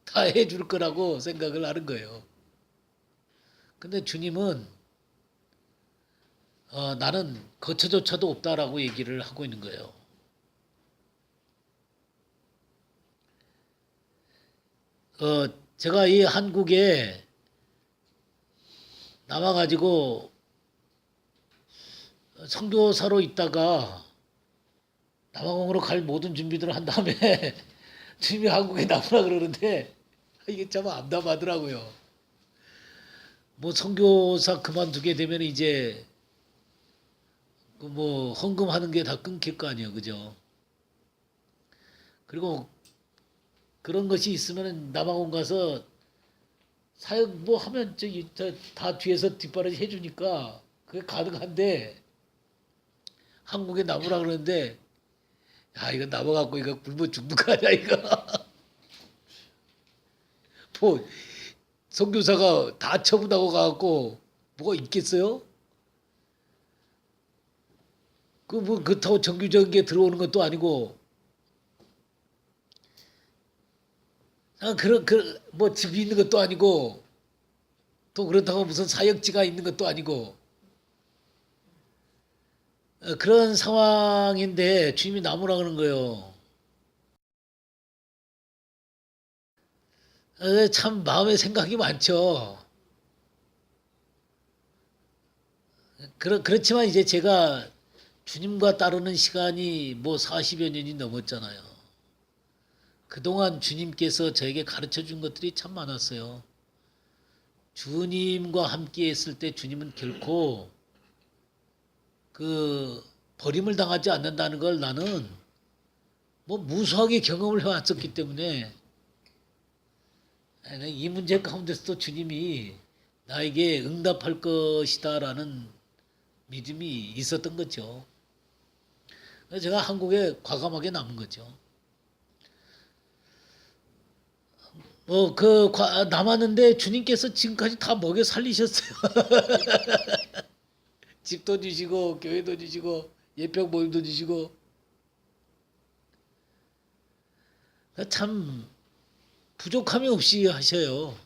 Speaker 1: 다 해줄 거라고 생각을 하는 거예요. 근데 주님은 나는 거처조차도 없다라고 얘기를 하고 있는 거예요. 제가 이 한국에 남아가지고 선교사로 있다가 남아공으로 갈 모든 준비들을 한 다음에 주님이 한국에 남으라 그러는데 이게 참 암담하더라고요. 뭐 선교사 그만두게 되면 이제 그 뭐 헌금하는 게 다 끊길 거 아니에요, 그죠? 그리고 그런 것이 있으면 남아공 가서 사역 뭐 하면 저기 다 뒤에서 뒷바라지 해주니까 그게 가능한데 한국에 남으라 그러는데 야 이거 남아갖고 이거 굶어 죽는 거 아니야 이거. 뭐 선교사가 다 처분하고 가갖고 뭐가 있겠어요? 그 뭐 그렇다고 정규적인 게 들어오는 것도 아니고 뭐 집이 있는 것도 아니고 또 그렇다고 무슨 사역지가 있는 것도 아니고 그런 상황인데 주님이 남으라 그러는 거예요. 참 마음에 생각이 많죠. 그렇지만 이제 제가 주님과 따르는 시간이 뭐 40여 년이 넘었잖아요. 그동안 주님께서 저에게 가르쳐 준 것들이 참 많았어요. 주님과 함께 했을 때 주님은 결코 그 버림을 당하지 않는다는 걸 나는 뭐 무수하게 경험을 해왔었기 때문에 이 문제 가운데서도 주님이 나에게 응답할 것이다라는 믿음이 있었던 거죠. 그래서 제가 한국에 과감하게 남은 거죠. 남았는데 주님께서 지금까지 다 먹여 살리셨어요. 집도 주시고 교회도 주시고 예평 모임도 주시고 참 부족함이 없이 하셔요.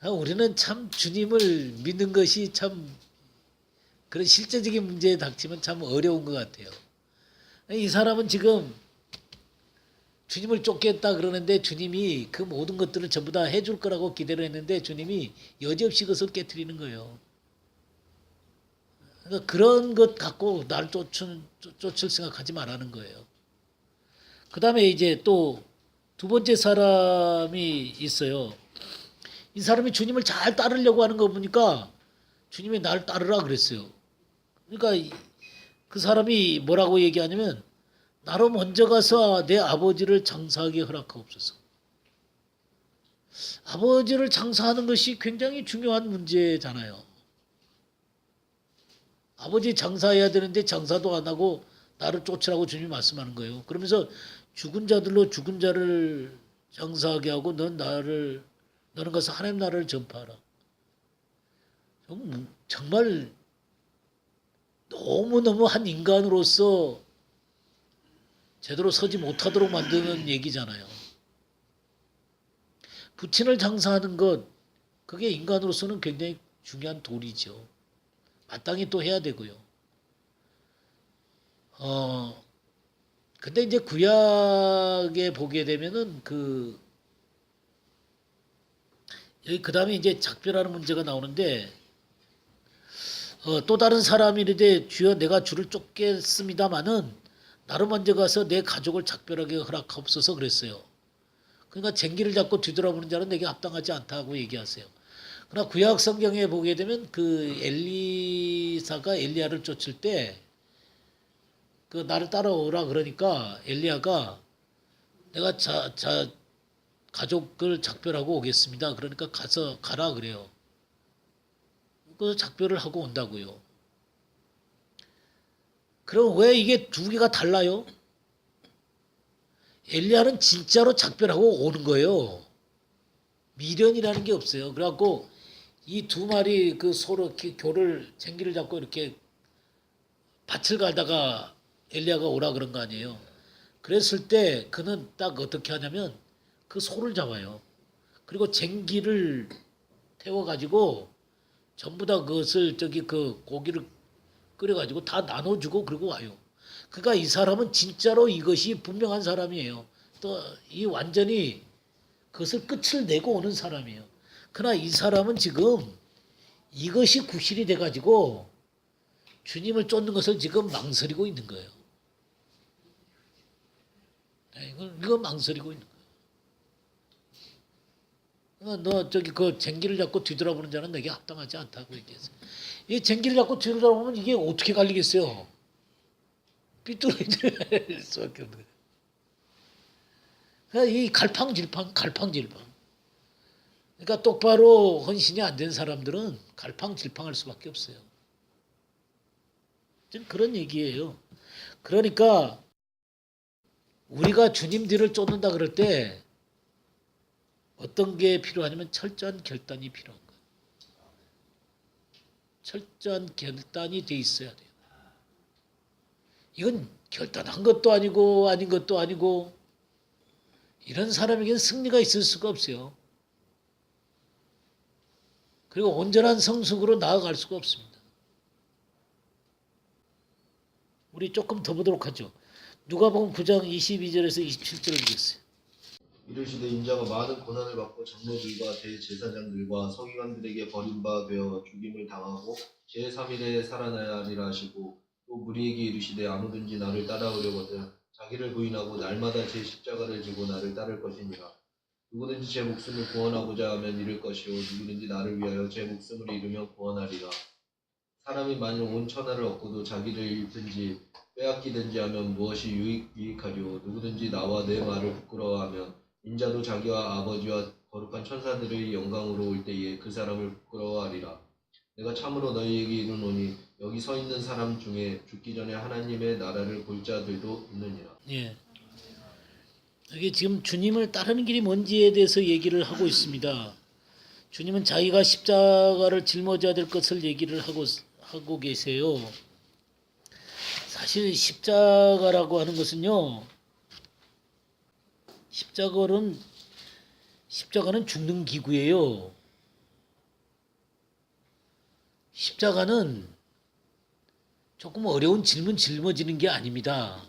Speaker 1: 우리는 참 주님을 믿는 것이 참 그런 실제적인 문제에 닥치면 참 어려운 것 같아요. 이 사람은 지금 주님을 쫓겠다 그러는데 주님이 그 모든 것들을 전부 다 해줄 거라고 기대를 했는데 주님이 여지없이 그것을 깨트리는 거예요. 그러니까 그런 것 갖고 나를 쫓을 생각하지 말라는 거예요. 그 다음에 이제 또 두 번째 사람이 있어요. 이 사람이 주님을 잘 따르려고 하는 거 보니까 주님이 나를 따르라 그랬어요. 그러니까 그 사람이 뭐라고 얘기하냐면 나로 먼저 가서 내 아버지를 장사하게 허락하옵소서. 아버지를 장사하는 것이 굉장히 중요한 문제잖아요. 아버지 장사해야 되는데 장사도 안 하고 나를 쫓으라고 주님이 말씀하는 거예요. 그러면서 죽은 자들로 죽은 자를 장사하게 하고 너는 가서 하나님 나라를 전파하라. 정말 너무너무 한 인간으로서 제대로 서지 못하도록 만드는 얘기잖아요. 부친을 장사하는 것, 그게 인간으로서는 굉장히 중요한 도리죠. 마땅히 또 해야 되고요. 근데 이제 구약에 보게 되면은 여기 그 다음에 이제 작별하는 문제가 나오는데, 또 다른 사람이 이르되 주여 내가 주를 쫓겠습니다마는 나로 먼저 가서 내 가족을 작별하게 허락하옵소서 그랬어요. 그러니까 쟁기를 잡고 뒤돌아보는 자는 내게 합당하지 않다고 얘기하세요. 그러나 구약 성경에 보게 되면 그 엘리사가 엘리야를 쫓을 때 그 나를 따라오라 그러니까 엘리야가 내가 가족을 작별하고 오겠습니다. 그러니까 가라 그래요. 그래서 작별을 하고 온다고요. 그럼 왜 이게 두 개가 달라요? 엘리야는 진짜로 작별하고 오는 거예요. 미련이라는 게 없어요. 그래갖고 이 두 마리 그 서로 이렇게 쟁기를 잡고 이렇게 밭을 갈다가 엘리야가 오라 그런 거 아니에요. 그랬을 때 그는 딱 어떻게 하냐면 그 소를 잡아요. 그리고 쟁기를 태워가지고 전부 다 그것을 저기 그 고기를 끓여가지고 다 나눠주고 그러고 와요. 그러니까 이 사람은 진짜로 이것이 분명한 사람이에요. 또 이 완전히 그것을 끝을 내고 오는 사람이에요. 그러나 이 사람은 지금 이것이 구실이 돼가지고 주님을 쫓는 것을 지금 망설이고 있는 거예요. 이거 망설이고 있는 거예요. 너 저기 그 쟁기를 잡고 뒤돌아보는 자는 내게 합당하지 않다고 얘기했어요. 이 쟁기를 잡고 뒤돌아보면 이게 어떻게 갈리겠어요? 삐뚤어질 수밖에 없는 거예요. 그러니까 이 갈팡질팡. 그러니까 똑바로 헌신이 안 된 사람들은 갈팡질팡할 수밖에 없어요. 좀 그런 얘기예요. 그러니까 우리가 주님 뒤를 쫓는다 그럴 때 어떤 게 필요하냐면 철저한 결단이 필요한 거예요. 철저한 결단이 돼 있어야 돼요. 이건 결단한 것도 아니고 아닌 것도 아니고 이런 사람에게는 승리가 있을 수가 없어요. 그리고 온전한 성숙으로 나아갈 수가 없습니다. 우리 조금 더 보도록 하죠. 누가복음 9장 22절에서 27절을 보겠어요.
Speaker 4: 이르시되 인자가 많은 고난을 받고 장로들과 대제사장들과 서기관들에게 버림받아 죽임을 당하고 제3일에 살아나야 하리라 하시고 또 무리에게 이르시되 아무든지 나를 따라오려거든 자기를 부인하고 날마다 제 십자가를 지고 나를 따를 것이니라. 누구든지 제 목숨을 구원하고자 하면 잃을 것이요 누구든지 나를 위하여 제 목숨을 잃으면 구원하리라. 사람이 만일 온 천하를 얻고도 자기를 잃든지 빼앗기든지 하면 무엇이 유익하리요. 누구든지 나와 내 말을 부끄러워하면 인자도 자기와 아버지와 거룩한 천사들의 영광으로 올 때에 그 사람을 부끄러워하리라. 내가 참으로 너희에게 이르노니 여기 서 있는 사람 중에 죽기 전에 하나님의 나라를 볼 자들도 있느니라.
Speaker 1: 예. 여기 지금 주님을 따르는 길이 뭔지에 대해서 얘기를 하고 있습니다. 주님은 자기가 십자가를 짊어져야 될 것을 얘기를 하고 계세요. 사실 십자가라고 하는 것은요. 십자가는 죽는 기구예요. 십자가는 조금 어려운 질문 짊어지는 게 아닙니다.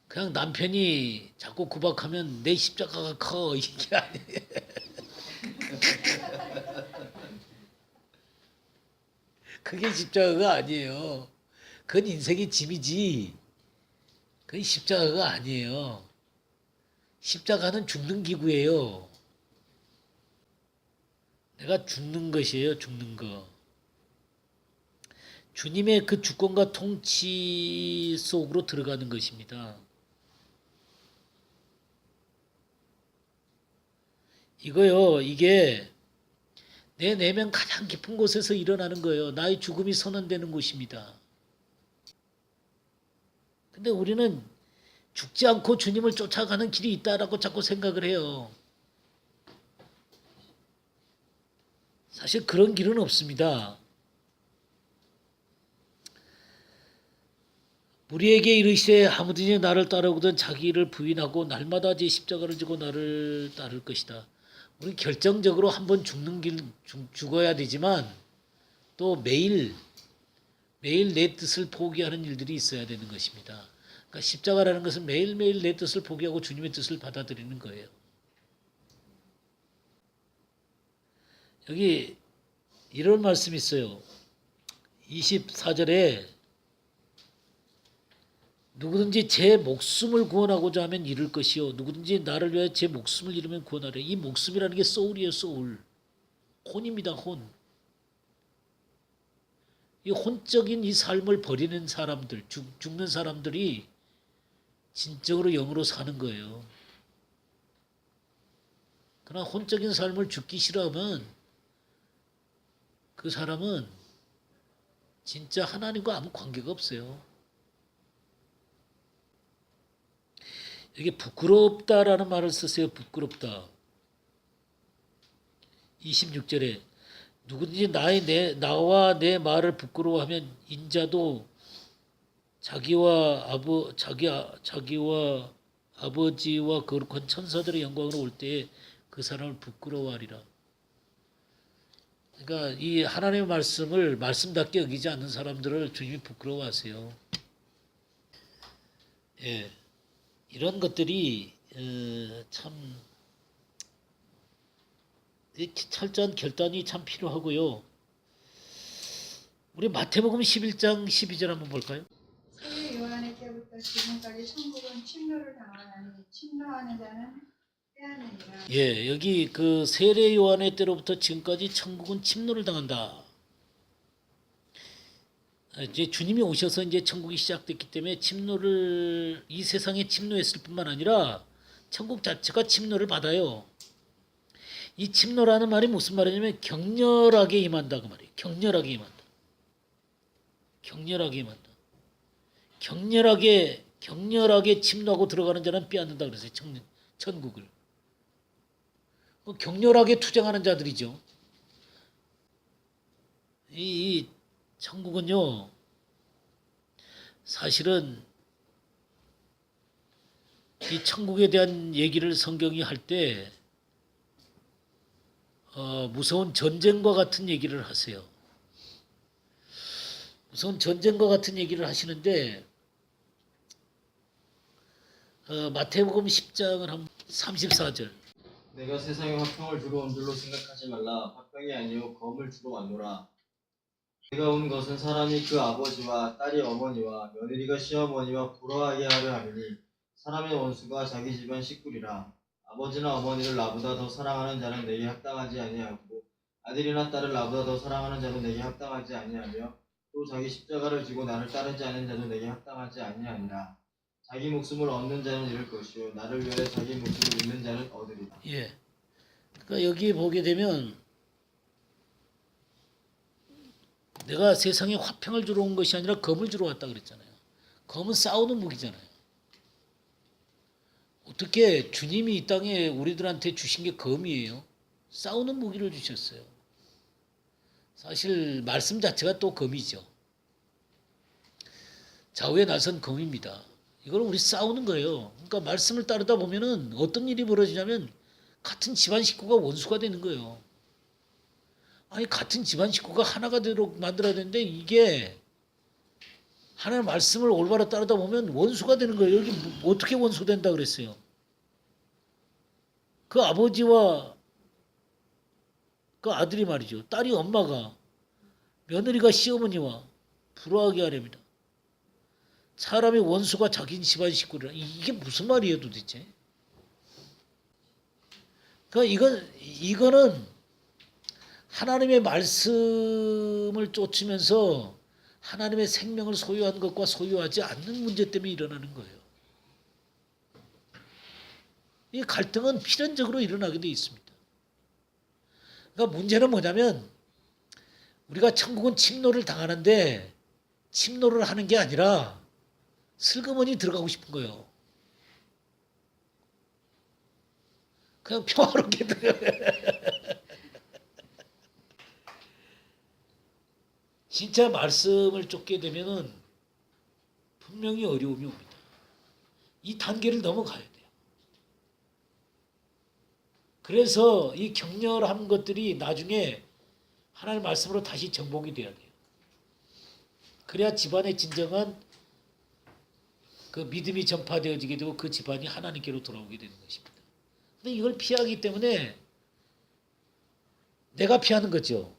Speaker 1: 그냥 남편이 자꾸 구박하면 내 십자가가 커 이게 아니에요. 그게 십자가가 아니에요. 그건 인생의 짐이지. 그건 십자가가 아니에요. 십자가는 죽는 기구예요. 내가 죽는 것이에요. 죽는 거. 주님의 그 주권과 통치 속으로 들어가는 것입니다. 이거요. 이게 내 내면 가장 깊은 곳에서 일어나는 거예요. 나의 죽음이 선언되는 곳입니다. 근데 우리는 죽지 않고 주님을 쫓아가는 길이 있다라고 자꾸 생각을 해요. 사실 그런 길은 없습니다. 우리에게 이르시되 아무든지 나를 따르거든 자기를 부인하고 날마다 제 십자가를 지고 나를 따를 것이다. 우리는 결정적으로 한번 죽어야 되지만 또 매일 내 뜻을 포기하는 일들이 있어야 되는 것입니다. 그러니까 십자가라는 것은 매일매일 내 뜻을 포기하고 주님의 뜻을 받아들이는 거예요. 여기 이런 말씀이 있어요. 24절에 누구든지 제 목숨을 구원하고자 하면 잃을 것이요 누구든지 나를 위하여 제 목숨을 잃으면 구원하려. 이 목숨이라는 게 소울이에요. 소울. 혼입니다. 혼. 이 혼적인 이 삶을 버리는 사람들, 죽는 사람들이 진정으로 영으로 사는 거예요. 그러나 혼적인 삶을 죽기 싫어하면 그 사람은 진짜 하나님과 아무 관계가 없어요. 여기 부끄럽다라는 말을 쓰세요. 부끄럽다. 26절에 누구든지 나와 내 말을 부끄러워하면 인자도 자기와 아버지와 거룩한 천사들의 영광으로 올 때에 그 사람을 부끄러워하리라. 그러니까 이 하나님의 말씀을 말씀답게 여기지 않는 사람들을 주님이 부끄러워하세요. 예, 이런 것들이 참 철저한 결단이 참 필요하고요. 우리 마태복음 11장 12절 한번 볼까요?
Speaker 5: 세례 요한의 때부터 지금까지 천국은 침노를 당하나니 침노하는 자는 빼앗느니라.
Speaker 1: 예, 여기 그 세례 요한의 때로부터 지금까지 천국은 침노를 당한다. 이제 주님이 오셔서 이제 천국이 시작됐기 때문에 침노를 이 세상에 침노했을 뿐만 아니라 천국 자체가 침노를 받아요. 이 침노라는 말이 무슨 말이냐면 격렬하게 임한다 그 말이에요. 격렬하게 임한다. 격렬하게 임한다. 격렬하게 침노하고 들어가는 자는 빼앗는다 그랬어요. 천국을. 격렬하게 투쟁하는 자들이죠. 이 천국은요, 사실은 이 천국에 대한 얘기를 성경이 할 때 무서운 전쟁과 같은 얘기를 하세요. 무서운 전쟁과 같은 얘기를 하시는데 마태복음 10장을 한 34절.
Speaker 9: 내가 세상에 화평을 주러 온 줄로 생각하지 말라. 화평이 아니요 검을 주러 왔노라. 내가 온 것은 사람이 그 아버지와 딸이 어머니와 며느리가 시어머니와 부러워하게 하려 함이니 사람의 원수가 자기 집안 식구리라. 아버지나 어머니를 나보다 더 사랑하는 자는 내게 합당하지 아니하고 아들이나 딸을 나보다 더 사랑하는 자도 내게 합당하지 아니하며 또 자기 십자가를 지고 나를 따르지 않는 자도 내게 합당하지 아니하니라. 자기 목숨을 얻는 자는 잃을 것이요 나를 위하여 자기 목숨을 잃는 자는 얻으리라.
Speaker 1: 예. 그러니까 여기 보게 되면 내가 세상에 화평을 주러 온 것이 아니라 검을 주러 왔다 그랬잖아요. 검은 싸우는 무기잖아요. 어떻게 주님이 이 땅에 우리들한테 주신 게 검이에요? 싸우는 무기를 주셨어요. 사실 말씀 자체가 또 검이죠. 좌우에 나선 검입니다. 이걸 우리 싸우는 거예요. 그러니까 말씀을 따르다 보면은 어떤 일이 벌어지냐면 같은 집안 식구가 원수가 되는 거예요. 아니 같은 집안 식구가 하나가 되도록 만들어야 되는데 이게 하나님의 말씀을 올바로 따르다 보면 원수가 되는 거예요. 여기 어떻게 원수 된다 그랬어요? 그 아버지와 그 아들이 말이죠. 딸이 엄마가 며느리가 시어머니와 불화하게 하렵니다. 사람의 원수가 자기 집안 식구라. 이게 무슨 말이에요 도대체? 그러니까 이거는 하나님의 말씀을 쫓으면서 하나님의 생명을 소유한 것과 소유하지 않는 문제 때문에 일어나는 거예요. 이 갈등은 필연적으로 일어나게 돼 있습니다. 그러니까 문제는 뭐냐면 우리가 천국은 침노를 당하는데 침노를 하는 게 아니라 슬그머니 들어가고 싶은 거예요. 그냥 평화롭게 들어가요. 진짜 말씀을 쫓게 되면은 분명히 어려움이 옵니다. 이 단계를 넘어가야 돼요. 그래서 이 격렬한 것들이 나중에 하나님의 말씀으로 다시 정복이 돼야 돼요. 그래야 집안의 진정한 그 믿음이 전파되어지게 되고 그 집안이 하나님께로 돌아오게 되는 것입니다. 근데 이걸 피하기 때문에 내가 피하는 거죠.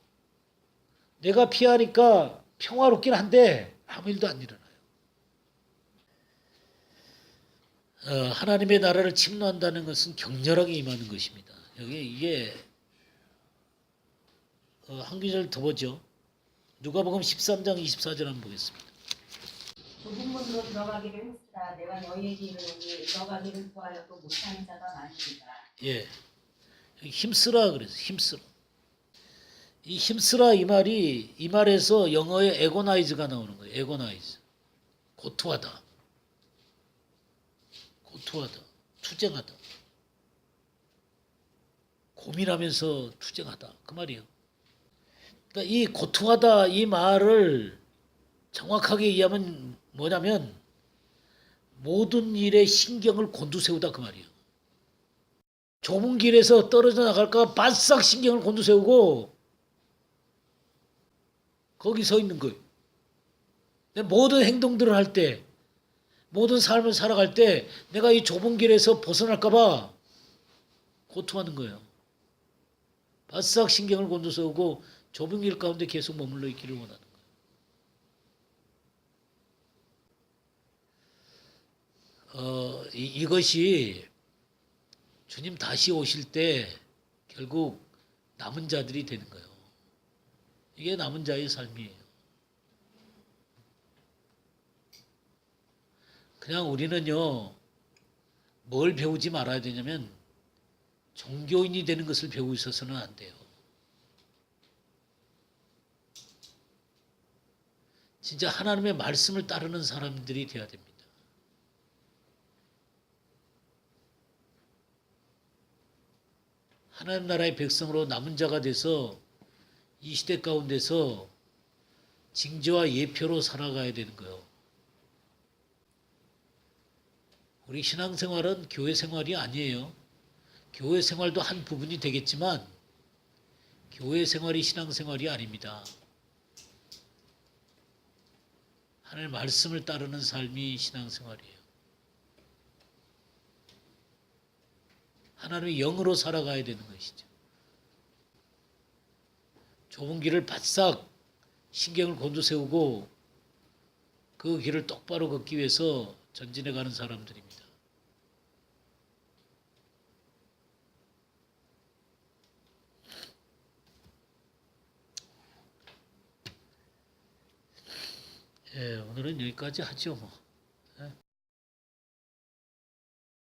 Speaker 1: 내가 피하니까 평화롭긴 한데 아무 일도 안 일어나요. 하나님의 나라를 침노한다는 것은 격렬하게 임하는 것입니다. 여기 이게 한 구절 더 보죠. 누가복음 13장 24절 한번 보겠습니다.
Speaker 10: 좁은 문으로 들어가기를 힘쓰라. 내가 너희에게 이르노니 들어가기를 구하여도 못하는 자가 많으니라.
Speaker 1: 예, 힘쓰라 그래서 힘쓰라. 이 힘쓰라 이 말이 이 말에서 영어의 에고나이즈가 나오는 거예요. 에고나이즈. 고투하다. 고투하다. 투쟁하다. 고민하면서 투쟁하다. 그 말이에요. 그러니까 이 고투하다 이 말을 정확하게 이해하면 뭐냐면 모든 일에 신경을 곤두세우다 그 말이에요. 좁은 길에서 떨어져 나갈까 바싹 신경을 곤두세우고 거기 서 있는 거예요. 내 모든 행동들을 할 때, 모든 삶을 살아갈 때 내가 이 좁은 길에서 벗어날까 봐 고통하는 거예요. 바싹 신경을 곤두세우고 좁은 길 가운데 계속 머물러 있기를 원하는 거예요. 이것이 주님 다시 오실 때 결국 남은 자들이 되는 거예요. 이게 남은 자의 삶이에요. 그냥 우리는요, 뭘 배우지 말아야 되냐면 종교인이 되는 것을 배우고 있어서는 안 돼요. 진짜 하나님의 말씀을 따르는 사람들이 되어야 됩니다. 하나님 나라의 백성으로 남은 자가 돼서 이 시대 가운데서 징조와 예표로 살아가야 되는 거예요. 우리 신앙생활은 교회 생활이 아니에요. 교회 생활도 한 부분이 되겠지만 교회 생활이 신앙생활이 아닙니다. 하나님의 말씀을 따르는 삶이 신앙생활이에요. 하나님의 영으로 살아가야 되는 것이죠. 좁은 길을 바싹 신경을 곤두세우고 그 길을 똑바로 걷기 위해서 전진해 가는 사람들입니다. 오늘은 여기까지 하죠.